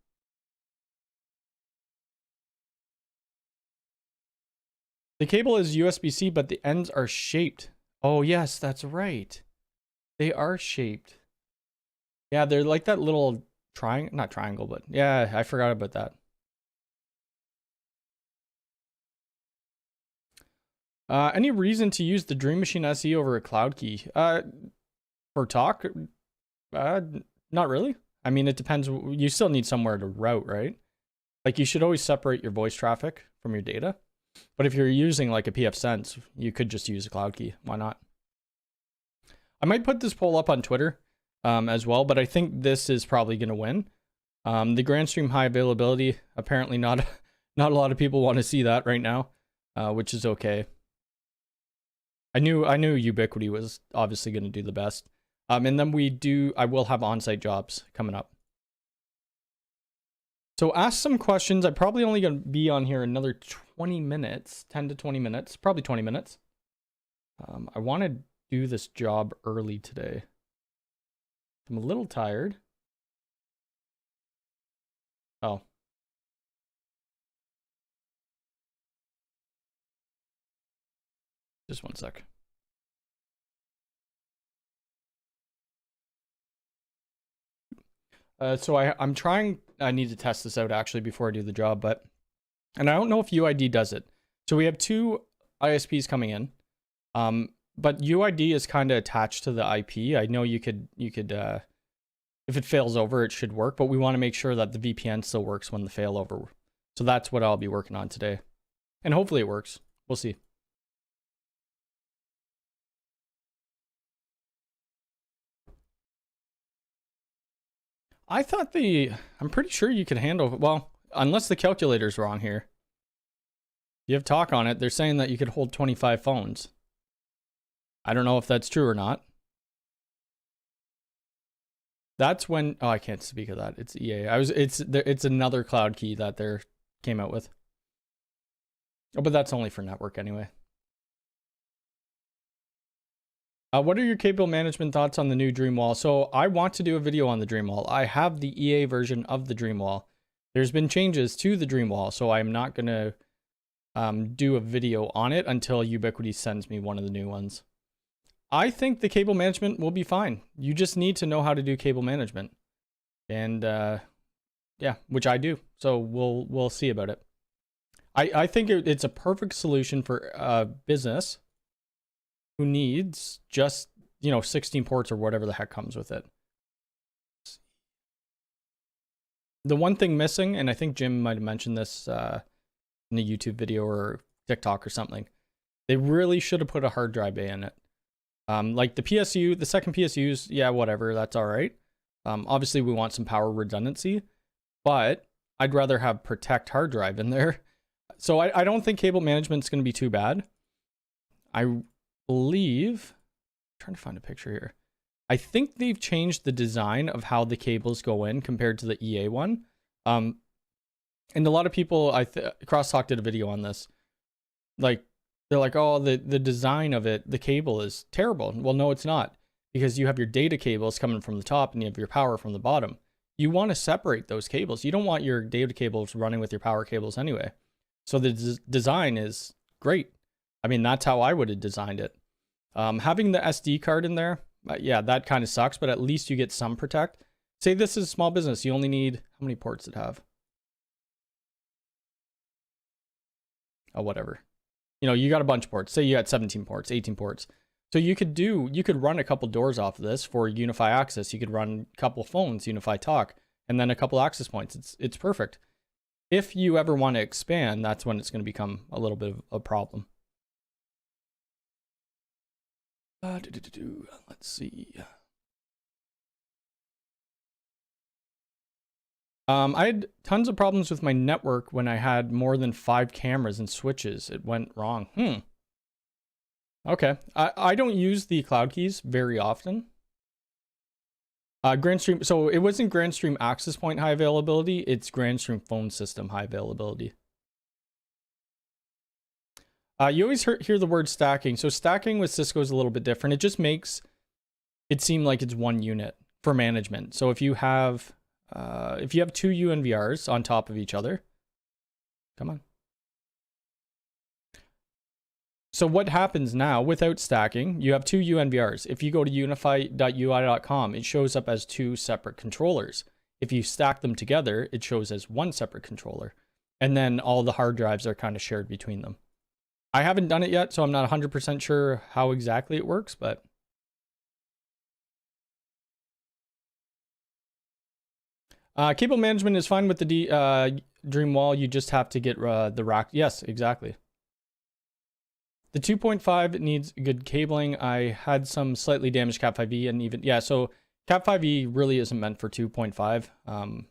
The cable is USB-C, but the ends are shaped. Oh, yes, that's right. They are shaped. Yeah, they're like that little triangle, not triangle, but yeah, I forgot about that. Any reason to use the Dream Machine SE over a Cloud Key? For talk? Not really. I mean, it depends. You still need somewhere to route, right? Like, you should always separate your voice traffic from your data. But if you're using like a pfSense, you could just use a Cloud Key. Why not? I might put this poll up on Twitter as well, but I think this is probably going to win. The Grandstream high availability, apparently not a lot of people want to see that right now, which is okay. I knew Ubiquity was obviously going to do the best. And then I will have on-site jobs coming up. So ask some questions. I'm probably only going to be on here another 20 minutes, 10 to 20 minutes, probably 20 minutes. I want to do this job early today. I'm a little tired. Oh. Just one sec. So I'm trying, I need to test this out actually before I do the job, and I don't know if UID does it. So we have two ISPs coming in, but UID is kind of attached to the IP. I know you could, if it fails over, it should work, but we want to make sure that the VPN still works when the failover. So that's what I'll be working on today. And hopefully it works. We'll see. I thought I'm pretty sure you could handle, well, unless the calculator's wrong here. You have talk on it. They're saying that you could hold 25 phones. I don't know if that's true or not. That's when, oh, I can't speak of that. It's EA. It's another Cloud Key that they came out with. Oh, but that's only for network anyway. What are your cable management thoughts on the new Dream Wall? So I want to do a video on the Dream Wall. I have the EA version of the Dream Wall. There's been changes to the Dream Wall, so I'm not going to do a video on it until Ubiquity sends me one of the new ones. I think the cable management will be fine. You just need to know how to do cable management. And yeah, which I do. So we'll see about it. I think it's a perfect solution for a business who needs just, 16 ports or whatever the heck comes with it. The one thing missing, and I think Jim might have mentioned this in a YouTube video or TikTok or something, they really should have put a hard drive bay in it. Like the PSU, the second PSUs, yeah, whatever, that's all right. Obviously, we want some power redundancy, but I'd rather have protect hard drive in there. So I don't think cable management's going to be too bad. I believe, I'm trying to find a picture here. I think they've changed the design of how the cables go in compared to the EA one. And a lot of people, Crosstalk did a video on this. Like, they're like, oh, the design of it, the cable is terrible. Well, no, it's not, because you have your data cables coming from the top and you have your power from the bottom. You want to separate those cables. You don't want your data cables running with your power cables anyway. So the design is great. I mean, that's how I would have designed it. Having the SD card in there yeah, that kind of sucks, but at least you get some protect. Say this is a small business. You only need, how many ports does it have? Oh, whatever. You know, you got a bunch of ports. Say you got 17 ports, 18 ports. So you could run a couple doors off of this for Unifi access. You could run a couple phones, Unifi Talk, and then a couple access points. It's perfect. If you ever want to expand, that's when it's going to become a little bit of a problem. Let's see. I had tons of problems with my network when I had more than 5 cameras and switches. It went wrong. Okay. I don't use the cloud keys very often. Grandstream, so it wasn't Grandstream access point high availability, it's Grandstream phone system high availability. You always hear the word stacking. So stacking with Cisco is a little bit different. It just makes it seem like it's one unit for management. So if you have 2 UNVRs on top of each other, come on. So what happens now without stacking, you have 2 UNVRs. If you go to unifi.ui.com, it shows up as 2 separate controllers. If you stack them together, it shows as 1 separate controller. And then all the hard drives are kind of shared between them. I haven't done it yet, so I'm not 100% sure how exactly it works, but cable management is fine with the Dream Wall. You just have to get the rack. Yes, exactly. The 2.5 needs good cabling. I had some slightly damaged Cat5e and even, yeah, so Cat5e really isn't meant for 2.5.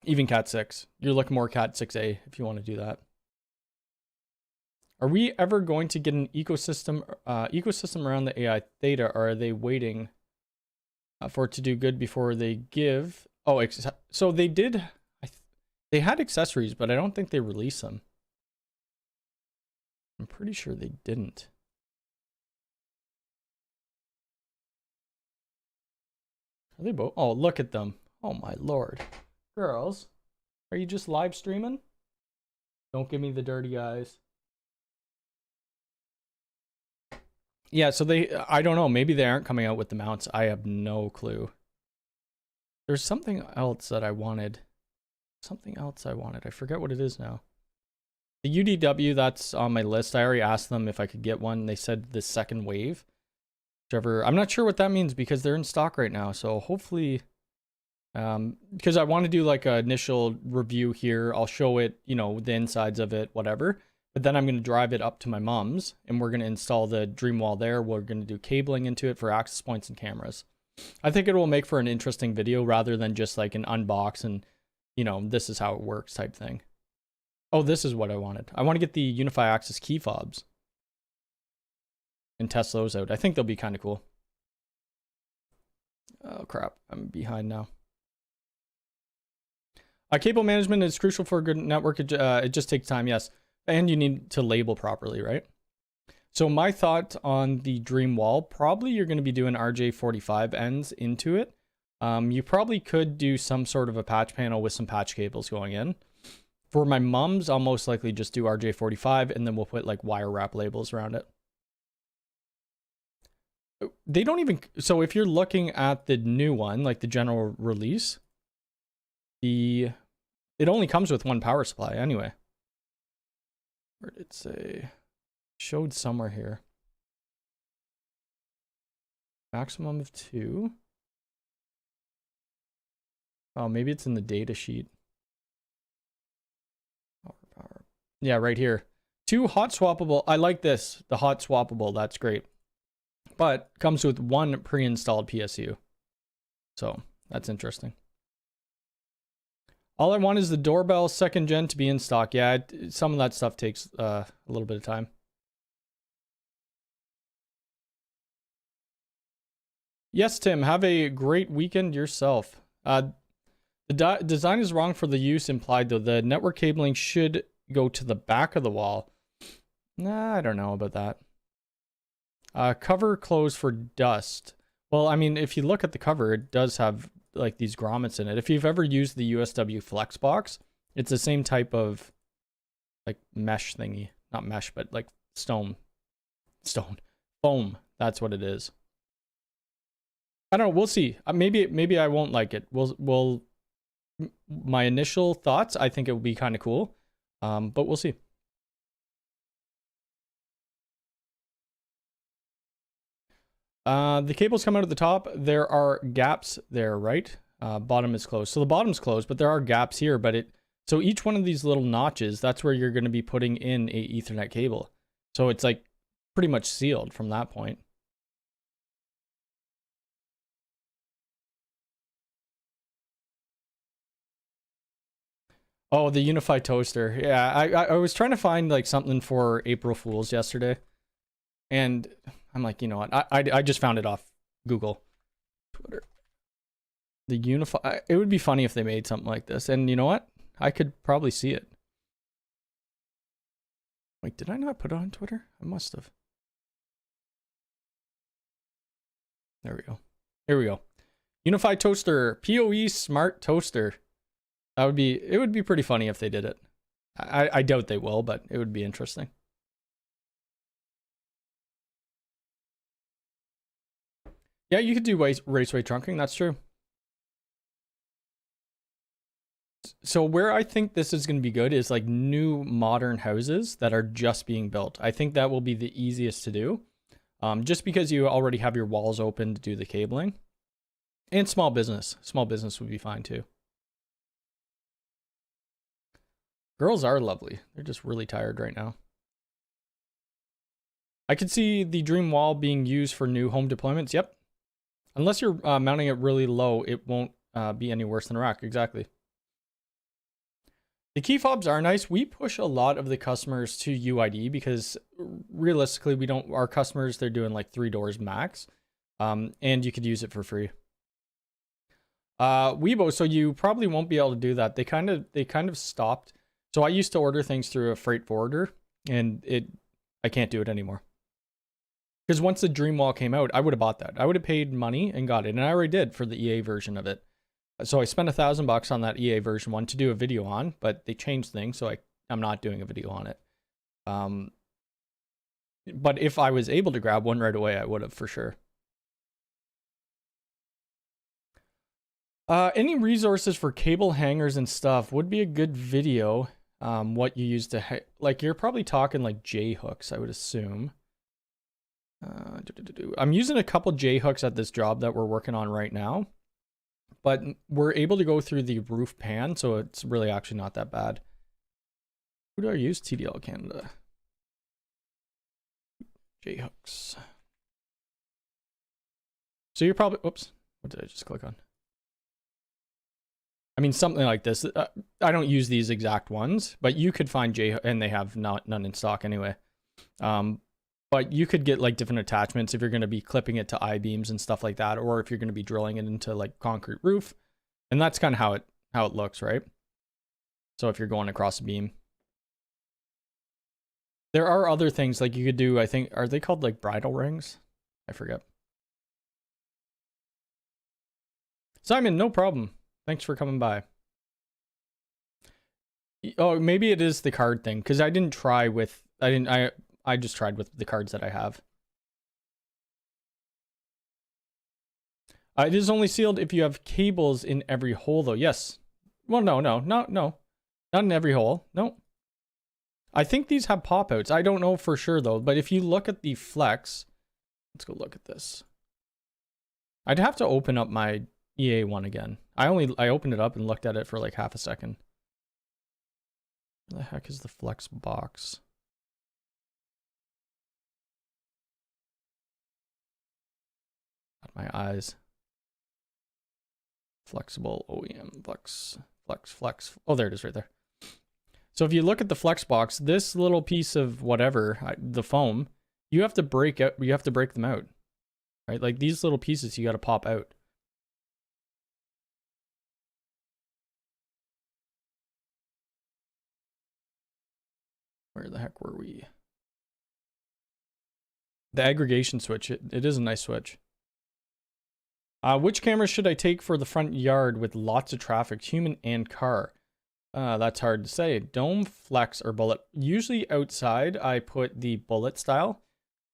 Even Cat6. You're looking more Cat6a if you want to do that. Are we ever going to get an ecosystem around the AI Theta, or are they waiting for it to do good before they give? Oh, so they did. They had accessories, but I don't think they released them. I'm pretty sure they didn't. Are they both? Oh, look at them. Oh my lord. Girls, are you just live streaming? Don't give me the dirty eyes. Yeah, so I don't know, maybe they aren't coming out with the mounts. I have no clue. There's something else that I wanted. I forget what it is now. The UDW, that's on my list. I already asked them if I could get one. They said the second wave. Whichever, I'm not sure what that means because they're in stock right now. So hopefully, because I want to do like an initial review here. I'll show it, you know, the insides of it, whatever. But then I'm going to drive it up to my mom's and we're going to install the Dream Wall there. We're going to do cabling into it for access points and cameras. I think it will make for an interesting video rather than just like an unbox and, you know, this is how it works type thing. Oh, this is what I wanted. I want to get the Unifi Access key fobs and test those out. I think they'll be kind of cool. Oh crap, I'm behind now. Cable management is crucial for a good network. It just takes time, yes. And you need to label properly, right? So my thought on the Dream Wall, probably you're going to be doing RJ45 ends into it. You probably could do some sort of a patch panel with some patch cables going in. For my mom's, I'll most likely just do RJ45 and then we'll put like wire wrap labels around it. They don't even, so if you're looking at the new one, like the general release, it only comes with 1 power supply anyway. Where did it say? Showed somewhere here. Maximum of 2. Oh, maybe it's in the data sheet. Power. Yeah, right here. 2 hot swappable. I like this. The hot swappable. That's great. But comes with 1 pre-installed PSU. So that's interesting. All I want is the doorbell 2nd gen to be in stock. Yeah, some of that stuff takes a little bit of time. Yes, Tim, have a great weekend yourself. The design is wrong for the use implied, though. The network cabling should go to the back of the wall. Nah, I don't know about that. Cover closed for dust. Well, I mean, if you look at the cover, it does have like these grommets in it. If you've ever used the USW Flex box, it's the same type of like mesh thingy. Not mesh, but like foam. That's what it is. I don't know. We'll see. Maybe I won't like it. My initial thoughts, I think it will be kind of cool. But we'll see. The cables come out at the top. There are gaps there, right? Bottom is closed. So the bottom's closed, but there are gaps here. So each one of these little notches, that's where you're going to be putting in a Ethernet cable. So it's like pretty much sealed from that point. Oh, the Unifi toaster. Yeah, I was trying to find like something for April Fools yesterday. And I'm like, you know what? I just found it off Google. Twitter. The Unifi. It would be funny if they made something like this. And you know what? I could probably see it. Wait, did I not put it on Twitter? I must have. There we go. Here we go. Unifi toaster. PoE smart toaster. It would be pretty funny if they did it. I doubt they will, but it would be interesting. Yeah, you could do raceway trunking. That's true. So where I think this is going to be good is like new modern houses that are just being built. I think that will be the easiest to do. Just because you already have your walls open to do the cabling. And small business. Small business would be fine too. Girls are lovely. They're just really tired right now. I could see the Dream Wall being used for new home deployments. Yep. Unless you're mounting it really low, it won't be any worse than a rack. Exactly. The key fobs are nice. We push a lot of the customers to UID because realistically, our customers, they're doing like 3 doors max. And you could use it for free. Weibo, so you probably won't be able to do that. They kind of stopped. So I used to order things through a freight forwarder, and I can't do it anymore. Because once the Dream Wall came out, I would have bought that. I would have paid money and got it, and I already did for the EA version of it. So I spent $1,000 on that EA version 1 to do a video on, but they changed things, so I'm not doing a video on it. But if I was able to grab one right away, I would have for sure. Any resources for cable hangers and stuff would be a good video. What you use to like, you're probably talking like J hooks, I would assume. I'm using a couple J hooks at this job that we're working on right now, but we're able to go through the roof pan, so it's really actually not that bad. Who do I use? TDL Canada. J hooks. So you're probably, oops, what did I just click on? I mean, something like this. I don't use these exact ones, but you could find and they have none in stock anyway. But you could get like different attachments if you're going to be clipping it to I-beams and stuff like that, or if you're going to be drilling it into like concrete roof. And that's kind of how it looks, right? So if you're going across a beam. There are other things like you could do, I think, are they called like bridle rings? I forget. Simon, no problem. Thanks for coming by. Oh, maybe it is the card thing, because I didn't try with, I just tried with the cards that I have. It is only sealed if you have cables in every hole, though. Yes. Well, no. Not in every hole. No. I think these have pop-outs. I don't know for sure, though. But if you look at the flex, let's go look at this. I'd have to open up my EA one again. I opened it up and looked at it for like half a second. Where the heck is the flex box? My eyes. Flexible OEM flex. Oh, there it is right there. So if you look at the flex box, this little piece of whatever, the foam, you have to break them out, right? Like these little pieces, you got to pop out. Where the heck were we? The aggregation switch, it is a nice switch. Which camera should I take for the front yard with lots of traffic, human and car? That's hard to say. Dome, flex, or bullet. Usually outside, I put the bullet style.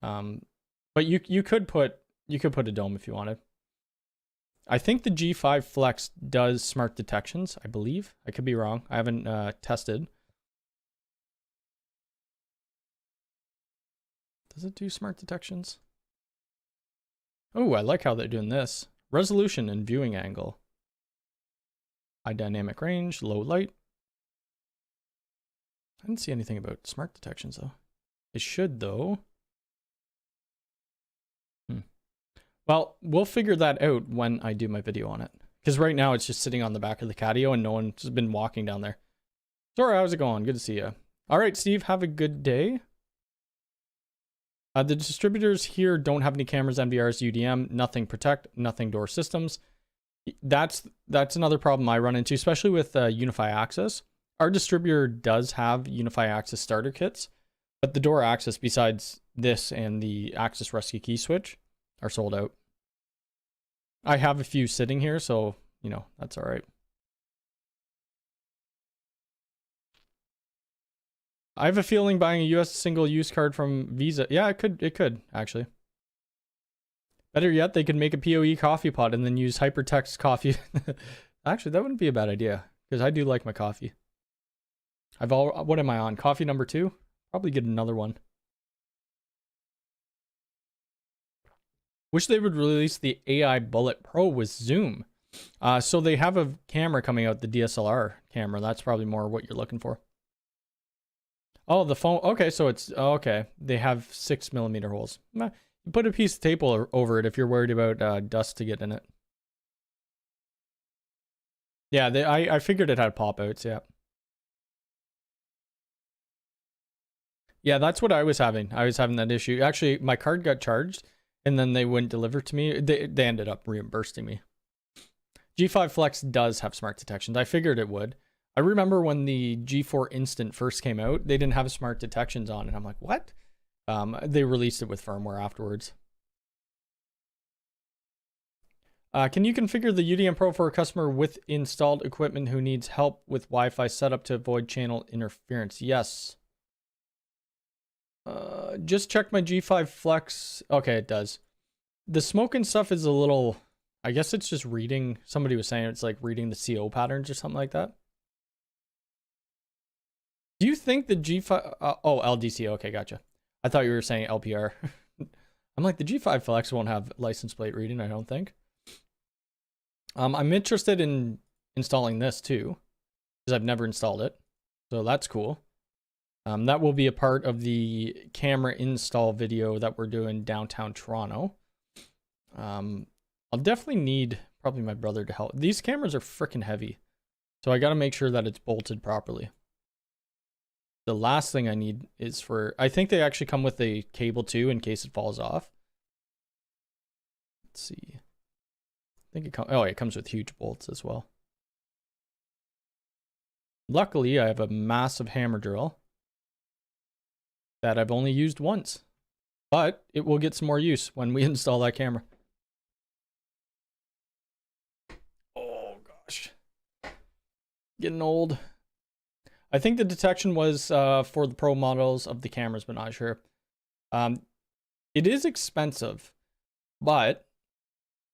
But But you could put a dome if you wanted. I think the G5 Flex does smart detections, I believe. I could be wrong. I haven't tested. Does it do smart detections? Oh, I like how they're doing this. Resolution and viewing angle. High dynamic range, low light. I didn't see anything about smart detections though. It should though. Well, we'll figure that out when I do my video on it. Because right now it's just sitting on the back of the catio and no one's been walking down there. Sorry, how's it going? Good to see you. All right, Steve, have a good day. The distributors here don't have any cameras, NVRs, UDM, nothing protect, nothing door systems. That's another problem I run into, especially with Unifi Access. Our distributor does have Unifi Access starter kits, but the door access, besides this and the Access Rescue Key Switch, are sold out. I have a few sitting here, so, you know, that's all right. I have a feeling buying a US single-use card from Visa. Yeah, it could, actually. Better yet, they could make a PoE coffee pot and then use hypertext coffee. Actually, that wouldn't be a bad idea, because I do like my coffee. What am I on? Coffee number 2? Probably get another one. Wish they would release the AI Bullet Pro with zoom. So they have a camera coming out, the DSLR camera. That's probably more what you're looking for. Oh, the phone. Okay, so it's okay. They have 6mm holes. You put a piece of tape over it if you're worried about dust to get in it. Yeah, I figured it had pop outs. Yeah. Yeah, that's what I was having. I was having that issue. Actually, my card got charged, and then they wouldn't deliver to me. They ended up reimbursing me. G5 Flex does have smart detections. I figured it would. I remember when the G4 Instant first came out, they didn't have smart detections on, and I'm like, what? They released it with firmware afterwards. Can you configure the UDM Pro for a customer with installed equipment who needs help with Wi-Fi setup to avoid channel interference? Yes. Just check my G5 Flex. Okay, it does. The smoking stuff is a little, I guess it's just reading. Somebody was saying it's like reading the CO patterns or something like that. Do you think the G5, oh, LDC, okay, gotcha. I thought you were saying LPR. I'm like, the G5 Flex won't have license plate reading, I don't think. I'm interested in installing this too, because I've never installed it. So that's cool. That will be a part of the camera install video that we're doing downtown Toronto. I'll definitely need probably my brother to help. These cameras are freaking heavy, so I got to make sure that it's bolted properly. The last thing I need is for, I think they actually come with a cable too in case it falls off. Let's see. I think it comes with huge bolts as well. Luckily, I have a massive hammer drill that I've only used once, but it will get some more use when we install that camera. Oh gosh, getting old. I think the detection was for the pro models of the cameras, but not sure. It is expensive, but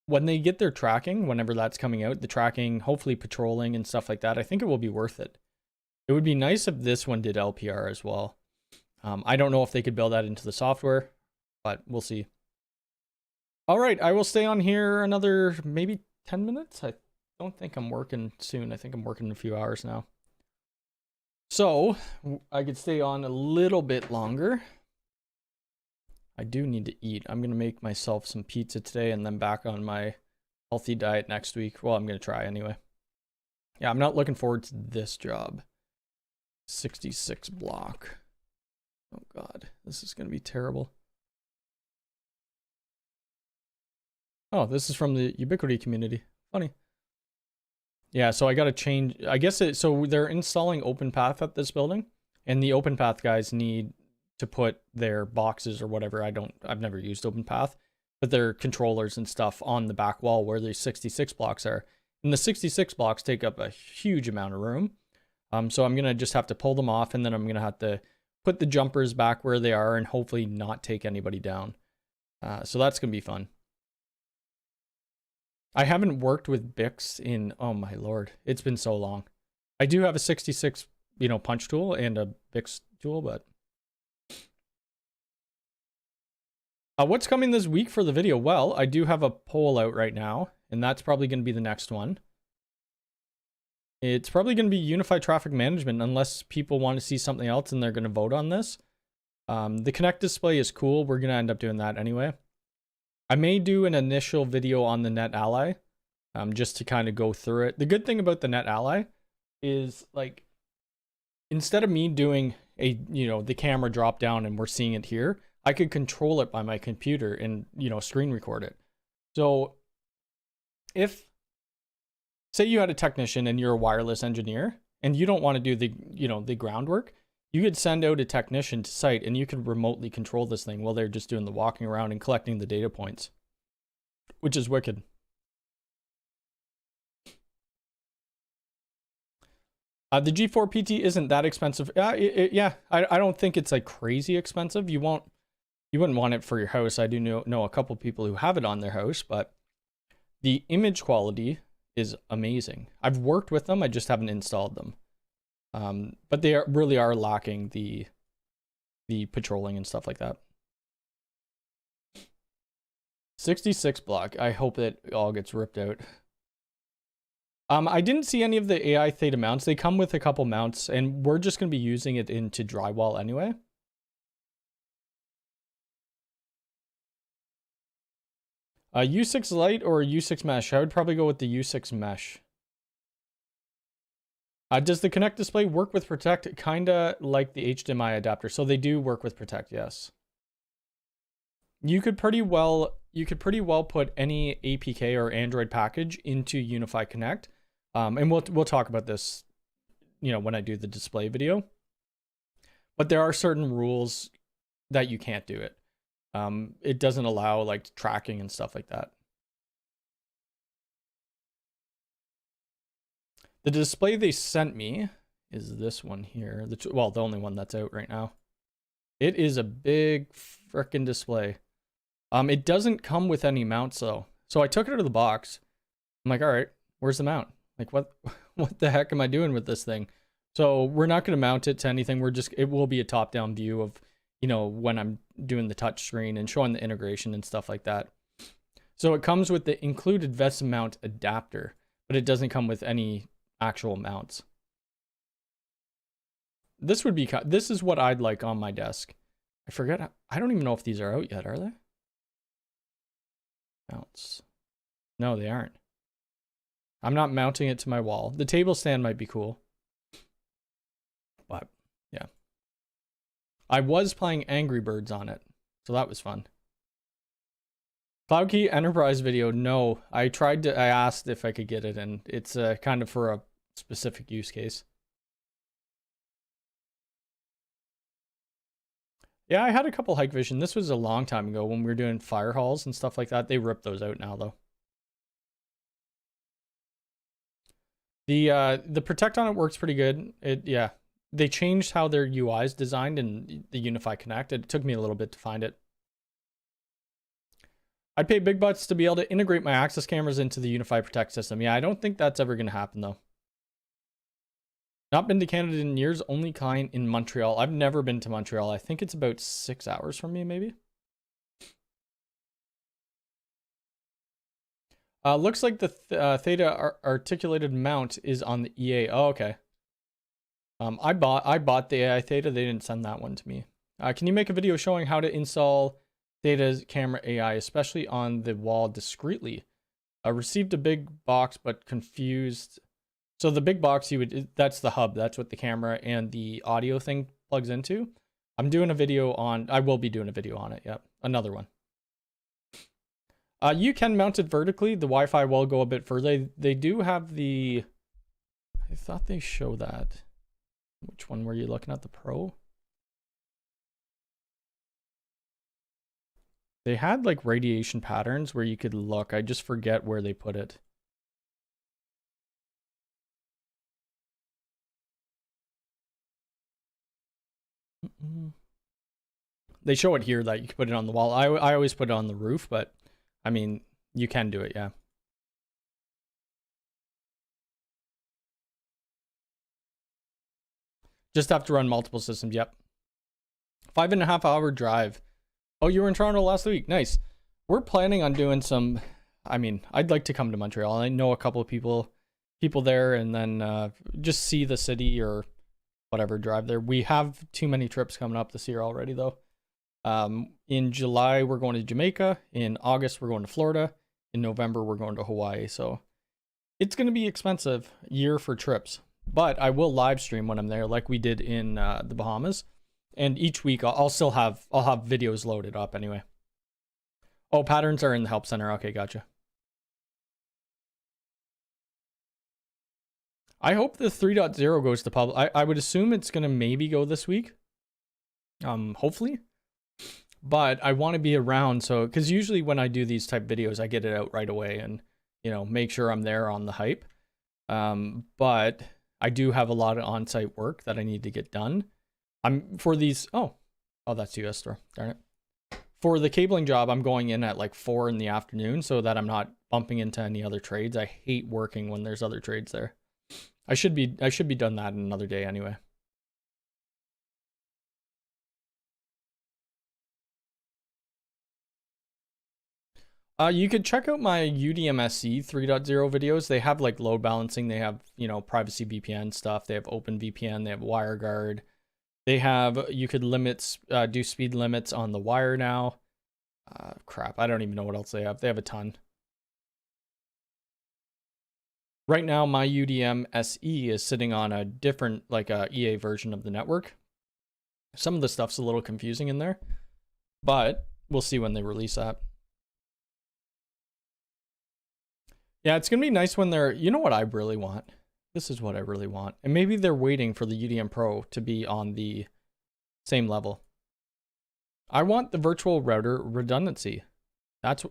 when they get their tracking, whenever that's coming out, the tracking, hopefully patrolling and stuff like that, I think it will be worth it. It would be nice if this one did LPR as well. I don't know if they could build that into the software, but we'll see. All right, I will stay on here another maybe 10 minutes. I don't think I'm working soon. I think I'm working in a few hours now. So I could stay on a little bit longer. I do need to eat. I'm going to make myself some pizza today and then back on my healthy diet next week. Well, I'm going to try anyway. Yeah, I'm not looking forward to this job. 66 block. Oh God, this is going to be terrible. Oh, this is from the Ubiquity community. Funny. Yeah, so I got to change. I guess so they're installing OpenPath at this building, and the OpenPath guys need to put their boxes or whatever. I've never used OpenPath, but their controllers and stuff on the back wall where the 66 blocks are. And the 66 blocks take up a huge amount of room. So I'm going to just have to pull them off, and then I'm going to have to put the jumpers back where they are and hopefully not take anybody down. So that's going to be fun. I haven't worked with Bix in, oh my lord, it's been so long. I do have a 66, punch tool and a Bix tool, but what's coming this week for the video? Well, I do have a poll out right now, and that's probably going to be the next one. It's probably going to be Unified Traffic Management, unless people want to see something else and they're going to vote on this. The Connect display is cool. We're going to end up doing that anyway. I may do an initial video on the Netally, just to kind of go through it. The good thing about the Netally is, like, instead of me doing the camera drop down and we're seeing it here, I could control it by my computer and, screen record it. So if, say you had a technician and you're a wireless engineer and you don't want to do the groundwork, you could send out a technician to site and you could remotely control this thing while they're just doing the walking around and collecting the data points, which is wicked. The G4 PT isn't that expensive. Yeah, I don't think it's like crazy expensive. You wouldn't want it for your house. I do know a couple people who have it on their house, but the image quality is amazing. I've worked with them. I just haven't installed them. But they really are lacking the patrolling and stuff like that. 66 block. I hope that it all gets ripped out. I didn't see any of the AI Theta mounts. They come with a couple mounts, and we're just going to be using it into drywall anyway. U6 Lite or U6 Mesh? I would probably go with the U6 Mesh. Does the Connect display work with Protect? Kinda like the HDMI adapter. So they do work with Protect, yes. You could pretty well put any APK or Android package into Unifi Connect. And we'll talk about this, when I do the display video. But there are certain rules that you can't do it. It doesn't allow like tracking and stuff like that. The display they sent me is this one here. The only one that's out right now. It is a big frickin' display. It doesn't come with any mounts though. So I took it out of the box. I'm like, all right, where's the mount? Like, what the heck am I doing with this thing? So we're not going to mount it to anything. It will be a top-down view of, when I'm doing the touch screen and showing the integration and stuff like that. So it comes with the included VES mount adapter, but it doesn't come with any actual mounts. This is what I'd like on my desk. I forget. I don't even know if these are out yet, are they? Mounts. No, they aren't. I'm not mounting it to my wall. The table stand might be cool. But yeah. I was playing Angry Birds on it, so that was fun. CloudKey Enterprise video, no. I asked if I could get it, and it's kind of for a specific use case. Yeah, I had a couple Hike Vision. This was a long time ago when we were doing fire halls and stuff like that. They ripped those out now, though. The Protect on it works pretty good. Yeah. They changed how their UI is designed in the Unifi Connect. It took me a little bit to find it. I'd pay big bucks to be able to integrate my access cameras into the Unifi Protect system. Yeah, I don't think that's ever going to happen, though. Not been to Canada in years, only client in Montreal. I've never been to Montreal. I think it's about 6 hours from me, maybe. Looks like the Theta articulated mount is on the EA. Oh, okay. I bought the AI Theta. They didn't send that one to me. Can you make a video showing how to install Theta's camera AI, especially on the wall discreetly? Received a big box, but confused. So the big box, that's the hub. That's what the camera and the audio thing plugs into. I will be doing a video on it. Yep. Another one. You can mount it vertically. The Wi-Fi will go a bit further. They do have I thought they show that. Which one were you looking at? The Pro? They had like radiation patterns where you could look. I just forget where they put it. They show it here that you can put it on the wall. I always put it on the roof, but I mean, you can do it, yeah. Just have to run multiple systems, yep. 5.5 hour drive. Oh, you were in Toronto last week, nice. We're planning on doing some, I mean, I'd like to come to Montreal. I know a couple of people there, and then just see the city or whatever, drive there. We have too many trips coming up this year already though. In July, we're going to Jamaica. In August, we're going to Florida. In November, we're going to Hawaii. So it's going to be expensive year for trips, but I will live stream when I'm there, like we did in the Bahamas. And each week I'll have videos loaded up anyway. Oh, patterns are in the help center. Okay, gotcha. I hope the 3.0 goes to public. I would assume it's gonna maybe go this week. Hopefully. But I want to be around, so because usually when I do these type videos, I get it out right away and, you know, make sure I'm there on the hype. But I do have a lot of on-site work that I need to get done. I'm for these. Oh, that's US store. Darn it. For the cabling job, I'm going in at like 4 in the afternoon so that I'm not bumping into any other trades. I hate working when there's other trades there. I should be done that in another day anyway. You could check out my UDMSC 3.0 videos. They have like load balancing. They have, you know, privacy VPN stuff. They have open VPN. They have WireGuard. They have, you could do speed limits on the wire now. Crap, I don't even know what else they have. They have a ton. Right now, my UDM SE is sitting on a different, like a EA version of the network. Some of the stuff's a little confusing in there, but we'll see when they release that. Yeah, it's gonna be nice when they're, you know what I really want? This is what I really want. And maybe they're waiting for the UDM Pro to be on the same level. I want the virtual router redundancy.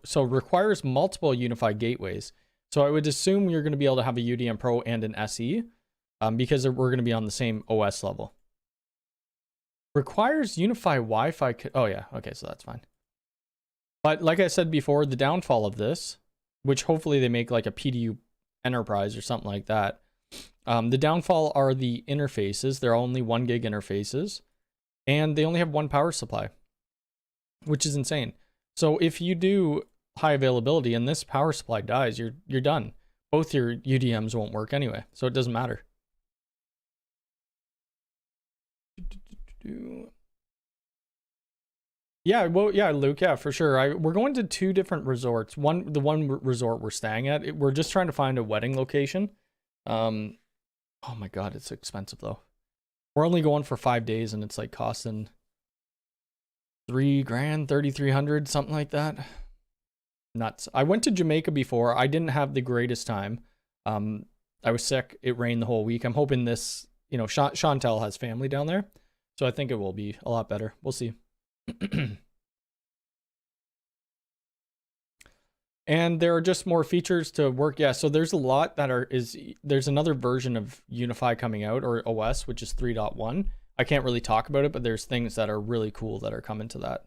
So requires multiple unified gateways. So I would assume you're going to be able to have a UDM Pro and an SE because we're going to be on the same OS level. Requires Unifi Wi-Fi. Oh yeah, okay, so that's fine. But like I said before, the downfall of this, which hopefully they make like a PDU Enterprise or something like that. The downfall are the interfaces. They're only 1 gig interfaces, and they only have one power supply, which is insane. So if you do high availability and this power supply dies, you're done. Both your UDMs won't work anyway, so it doesn't matter. Yeah, well, yeah, Luke, yeah, for sure. We're going to 2 different resorts. The one resort we're staying at, we're just trying to find a wedding location. Oh my god, it's expensive though. We're only going for 5 days and it's like costing $3 grand, 3,300, something like that. Nuts. I went to Jamaica before. I didn't have the greatest time. I was sick. It rained the whole week. I'm hoping this, you know, Chantel has family down there, so I think it will be a lot better. We'll see. And there are just more features to work. Yeah, so there's a lot that there's another version of Unifi coming out, or OS, which is 3.1. I can't really talk about it, but there's things that are really cool that are coming to that.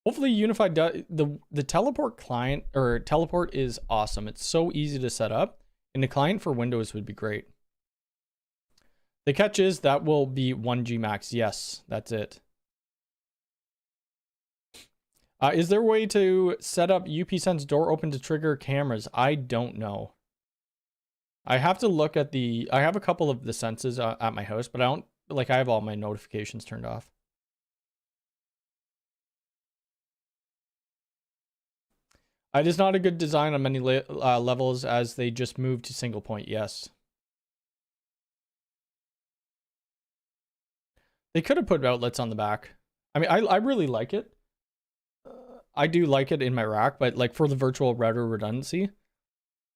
Hopefully Unifi the teleport client, or teleport, is awesome. It's so easy to set up, and the client for Windows would be great. The catch is that will be 1G max. Yes, that's it. Is there a way to set up UPSense door open to trigger cameras? I don't know. I have to look at I have a couple of the senses at my house, but I have all my notifications turned off. It is not a good design on many levels as they just moved to single point. Yes. They could have put outlets on the back. I mean, I really like it. I do like it in my rack, but like for the virtual router redundancy,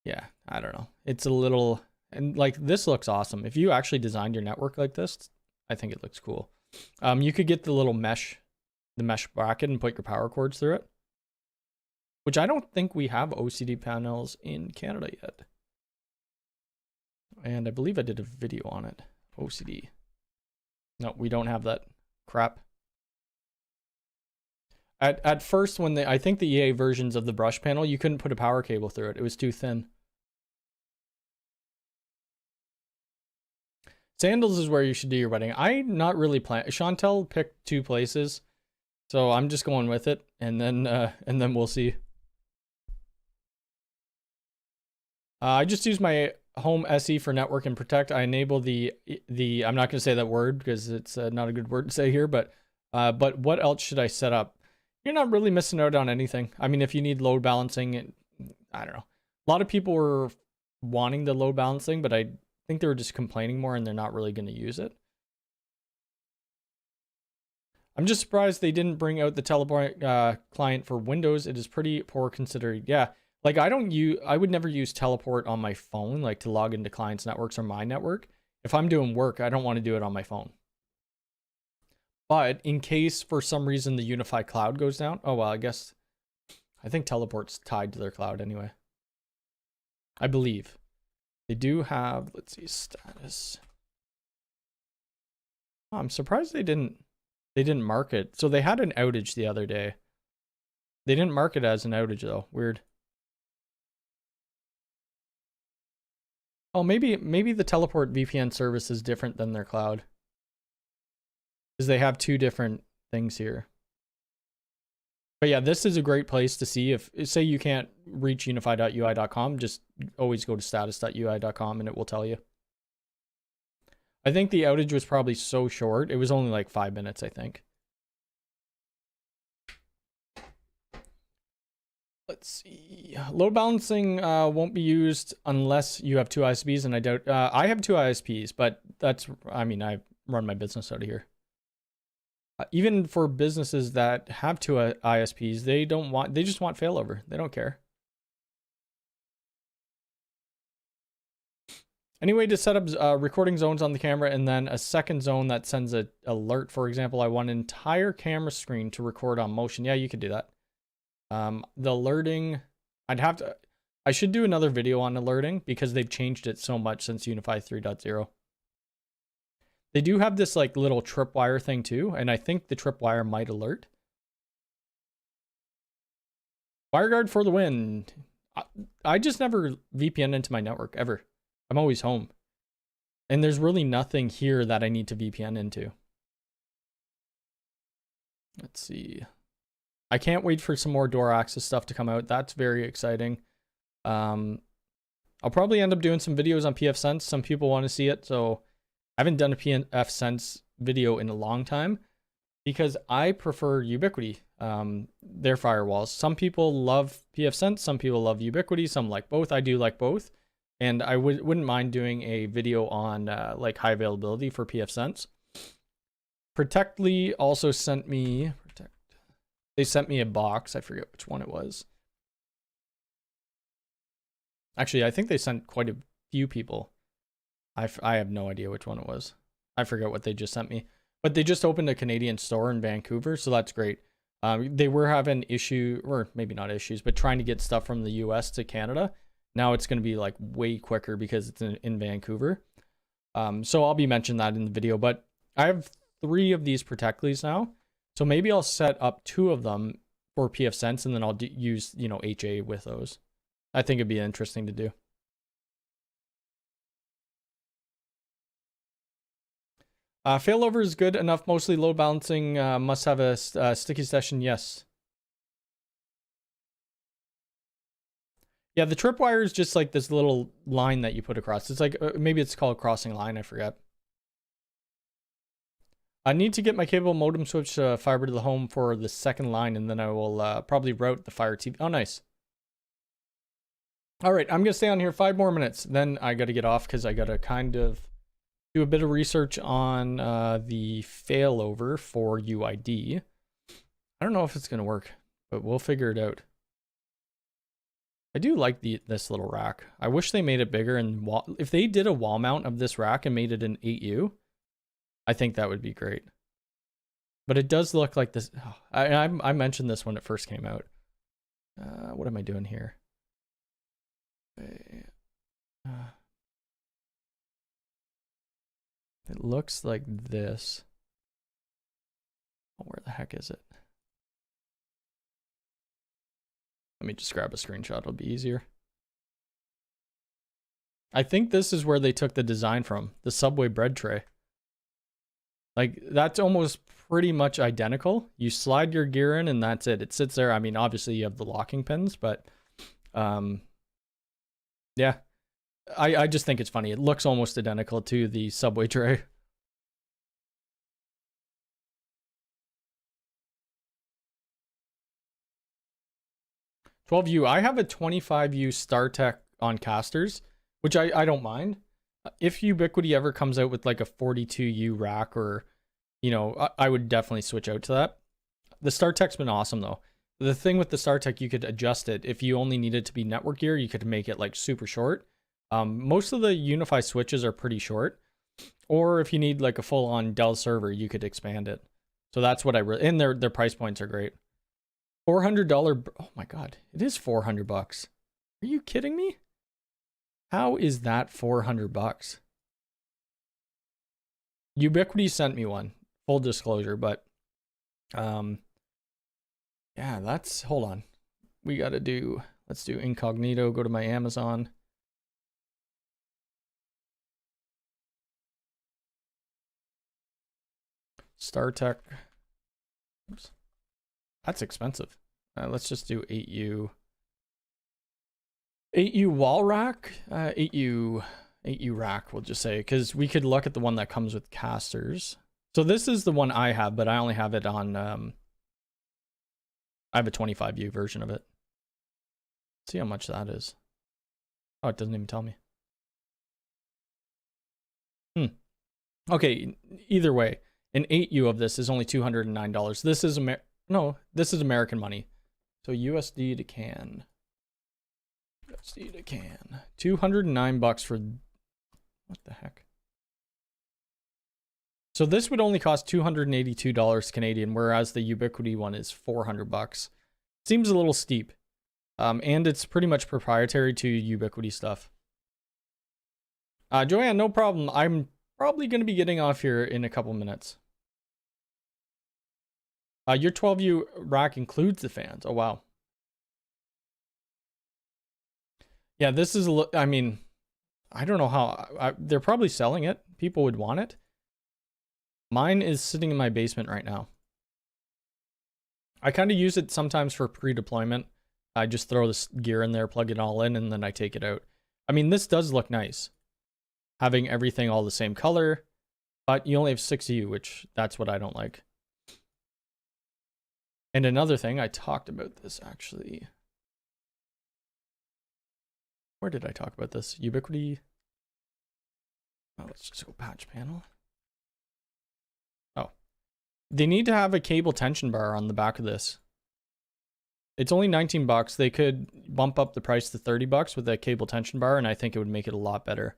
yeah, I don't know. It's a little, and like this looks awesome. If you actually designed your network like this, I think it looks cool. You could get the little mesh bracket and put your power cords through it, which I don't think we have OCD panels in Canada yet. And I believe I did a video on it. OCD. No, we don't have that. crap. At first, when I think the EA versions of the brush panel, you couldn't put a power cable through it. It was too thin. Sandals is where you should do your wedding. I'm not really planning. Chantel picked 2 places, so I'm just going with it, and then we'll see. I just use my home SE for network and protect. I enable the I'm not going to say that word because it's not a good word to say here, but what else should I set up? You're not really missing out on anything. I mean, if you need load balancing, I don't know. A lot of people were wanting the load balancing, but I think they were just complaining more and they're not really going to use it. I'm just surprised they didn't bring out the teleport client for Windows. It is pretty poor considering. Yeah, like I would never use teleport on my phone, like to log into clients' networks or my network. If I'm doing work, I don't want to do it on my phone. But in case for some reason the Unifi cloud goes down, oh well, I think teleport's tied to their cloud anyway. I believe. They do have, let's see, status. Oh, I'm surprised they didn't mark it. So they had an outage the other day. They didn't mark it as an outage though. Weird. Oh, maybe the teleport VPN service is different than their cloud. Because they have 2 different things here. But yeah, this is a great place to see if, say you can't reach unifi.ui.com, just always go to status.ui.com and it will tell you. I think the outage was probably so short. It was only like 5 minutes, I think. Let's see. Load balancing won't be used unless you have 2 ISPs, and I doubt. I have 2 ISPs, but that's, I mean, I run my business out of here. Even for businesses that have 2 ISPs, they just want failover. They don't care. Anyway, to set up recording zones on the camera and then a second zone that sends an alert. For example, I want an entire camera screen to record on motion. Yeah, you could do that. The alerting, I should do another video on alerting because they've changed it so much since Unifi 3.0. They do have this like little tripwire thing too, and I think the tripwire might alert. WireGuard for the win. I just never VPN into my network ever. I'm always home. And there's really nothing here that I need to VPN into. Let's see. I can't wait for some more door access stuff to come out. That's very exciting. I'll probably end up doing some videos on pfSense. Some people want to see it, so I haven't done a pfSense video in a long time because I prefer Ubiquiti, their firewalls. Some people love pfSense, some people love Ubiquiti, some like both. I do like both, and I wouldn't mind doing a video on like high availability for pfSense. Protectly also sent me, they sent me a box. I forget which one it was. Actually, I think they sent quite a few people. I have no idea which one it was. I forget what they just sent me. But they just opened a Canadian store in Vancouver, so that's great. They were having or maybe not issues, but trying to get stuff from the US to Canada. Now it's going to be like way quicker because it's in Vancouver. So I'll be mentioning that in the video. But I have 3 of these Protectly's now. So maybe I'll set up 2 of them for pfSense, and then I'll use, you know, HA with those. I think it'd be interesting to do. Failover is good enough. Mostly load balancing must have a sticky session. Yes. Yeah, the tripwire is just like this little line that you put across. It's like, maybe it's called crossing line. I forget. I need to get my cable modem switch fiber to the home for the second line, and then I will probably route the Fire TV. Oh, nice. All right, I'm going to stay on here 5 more minutes. Then I got to get off because I got to kind of do a bit of research on the failover for UID. I don't know if it's going to work, but we'll figure it out. I do like this little rack. I wish they made it bigger, and if they did a wall mount of this rack and made it an 8U, I think that would be great. But it does look like this. Oh, I mentioned this when it first came out. What am I doing here? It looks like this. Oh, where the heck is it? Let me just grab a screenshot. It'll be easier. I think this is where they took the design from, the Subway bread tray. Like, that's almost pretty much identical. You slide your gear in and that's it. It sits there. I mean, obviously you have the locking pins, but yeah. I just think it's funny. It looks almost identical to the Subway tray. $12U. I have a 25U StarTech on casters, which I don't mind. If Ubiquiti ever comes out with like a 42U rack, or, you know, I would definitely switch out to that. The StarTech's been awesome though. The thing with the StarTech, you could adjust it. If you only needed to be network gear, you could make it like super short. Most of the Unifi switches are pretty short. Or if you need like a full-on Dell server, you could expand it. So that's what I really, and their price points are great. $400. Oh my God, it is $400. Are you kidding me? How is that $400? Ubiquiti sent me one, full disclosure, but yeah, that's, hold on. We got to do, let's do incognito, go to my Amazon. StarTech. Oops. That's expensive. Let's just do 8U. 8U wall rack? 8U rack, we'll just say, because we could look at the one that comes with casters. So this is the one I have, but I only have it on, I have a 25U version of it. Let's see how much that is. Oh, it doesn't even tell me. Okay, either way, an 8U of this is only $209. This is this is American money. So USD to CAN. USD to CAN. $209 for, what the heck? So this would only cost $282 Canadian, whereas the Ubiquiti one is $400. Seems a little steep. And it's pretty much proprietary to Ubiquiti stuff. Joanne, no problem. I'm probably going to be getting off here in a couple minutes. Your 12U rack includes the fans. Oh, wow. Yeah, this is, I mean, I don't know how, they're probably selling it. People would want it. Mine is sitting in my basement right now. I kind of use it sometimes for pre-deployment. I just throw this gear in there, plug it all in, and then I take it out. I mean, this does look nice, having everything all the same color, but you only have 6U, which that's what I don't like. And another thing, I talked about this actually. Where did I talk about this? Ubiquiti. Oh, let's just go patch panel. Oh, they need to have a cable tension bar on the back of this. It's only $19. They could bump up the price to $30 with that cable tension bar, and I think it would make it a lot better.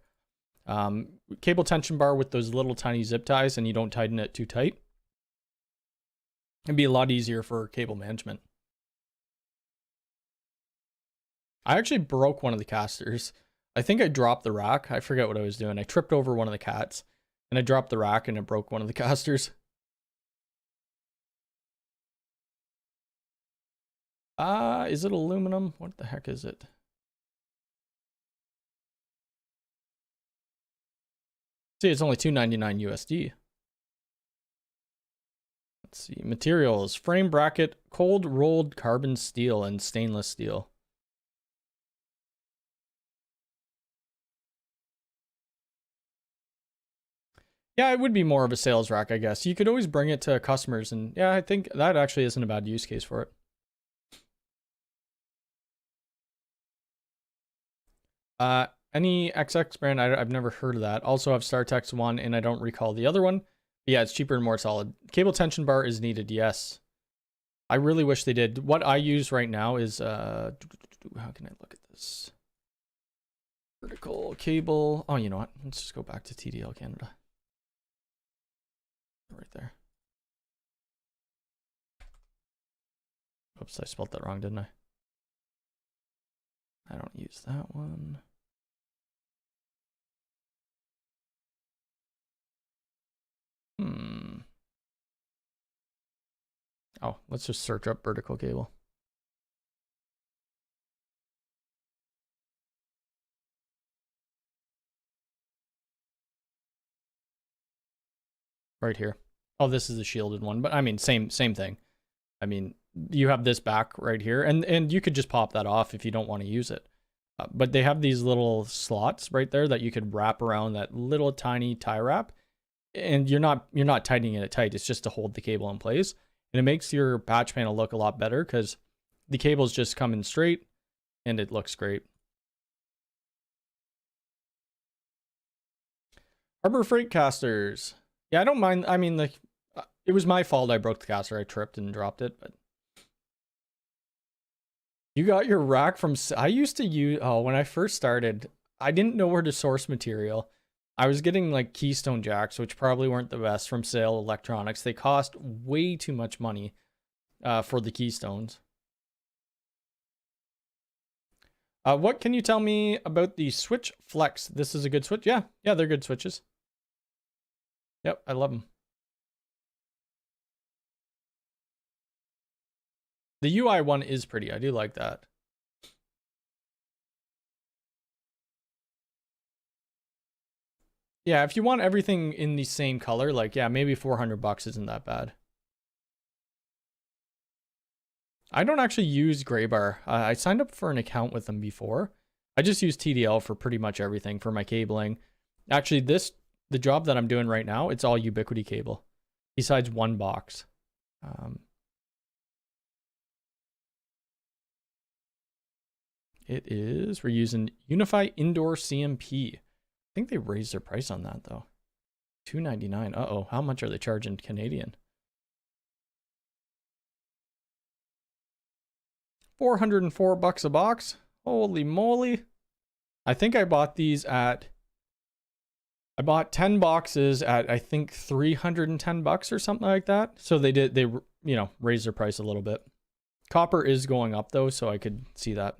Cable tension bar with those little tiny zip ties, and you don't tighten it too tight. It'd be a lot easier for cable management. I actually broke one of the casters. I think I dropped the rack. I forget what I was doing. I tripped over one of the cats, and I dropped the rack, and it broke one of the casters. Is it aluminum? What the heck is it? See, it's only $299 USD. Let's see. Materials: frame bracket, cold rolled carbon steel, and stainless steel. Yeah, it would be more of a sales rack, I guess. You could always bring it to customers, and yeah, I think that actually isn't a bad use case for it. Any XX brand, I've never heard of that. Also have StarTech's one, and I don't recall the other one. But yeah, it's cheaper and more solid. Cable tension bar is needed, yes. I really wish they did. What I use right now is, how can I look at this? Vertical cable. Oh, you know what? Let's just go back to TDL Canada. Right there. Oops, I spelled that wrong, didn't I? I don't use that one. Oh, let's just search up vertical cable. Right here. Oh, this is a shielded one, but I mean, same thing. I mean, you have this back right here, and you could just pop that off if you don't want to use it. But they have these little slots right there that you could wrap around that little tiny tie wrap, and you're not tightening it tight. It's just to hold the cable in place, and it makes your patch panel look a lot better because the cables just come in straight, and it looks great. Harbor Freight casters. Yeah, I don't mind. I mean, it was my fault. I broke the caster. I tripped and dropped it, but. You got your rack from, I used to use, when I first started, I didn't know where to source material. I was getting like Keystone jacks, which probably weren't the best from Sale Electronics. They cost way too much money for the Keystones. What can you tell me about the Switch Flex? This is a good switch. Yeah, they're good switches. Yep, I love them. The UI one is pretty. I do like that. Yeah, if you want everything in the same color, like, yeah, maybe $400 isn't that bad. I don't actually use Graybar. I signed up for an account with them before. I just use TDL for pretty much everything for my cabling. Actually, the job that I'm doing right now, it's all Ubiquiti cable, besides one box. It is, we're using Unifi Indoor CMP. I think they raised their price on that though. $2.99. Uh-oh, how much are they charging Canadian? $404 a box. Holy moly. I think I bought these at, I bought 10 boxes at, I think, $310 or something like that. So they raised their price a little bit. Copper is going up though, so I could see that.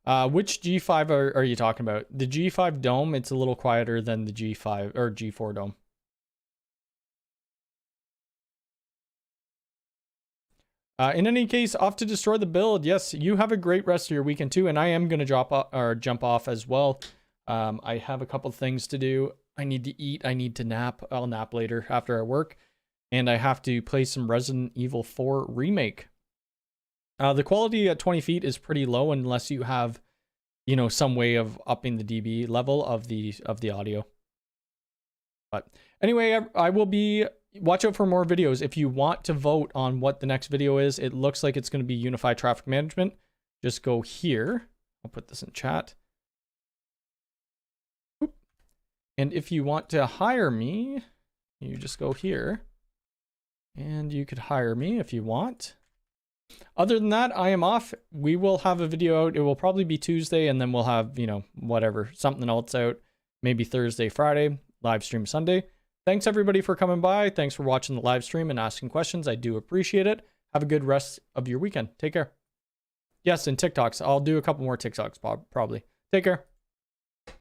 Which G5 are you talking about? The G5 Dome, it's a little quieter than the G5 or G4 Dome. In any case, off to destroy the build. Yes, you have a great rest of your weekend too, and I am going to jump off as well. I have a couple things to do. I need to eat. I need to nap. I'll nap later after I work, and I have to play some Resident Evil 4 Remake. The quality at 20 feet is pretty low unless you have, some way of upping the dB level of the audio. But anyway, I will be, watch out for more videos. If you want to vote on what the next video is, it looks like it's going to be Unifi Traffic Management. Just go here. I'll put this in chat. And if you want to hire me, you just go here. And you could hire me if you want. Other than that, I am off. We will have a video out. It will probably be Tuesday, and then we'll have, whatever, something else out. Maybe Thursday, Friday, live stream Sunday. Thanks everybody for coming by. Thanks for watching the live stream and asking questions. I do appreciate it. Have a good rest of your weekend. Take care. Yes, and TikToks. I'll do a couple more TikToks probably. Take care.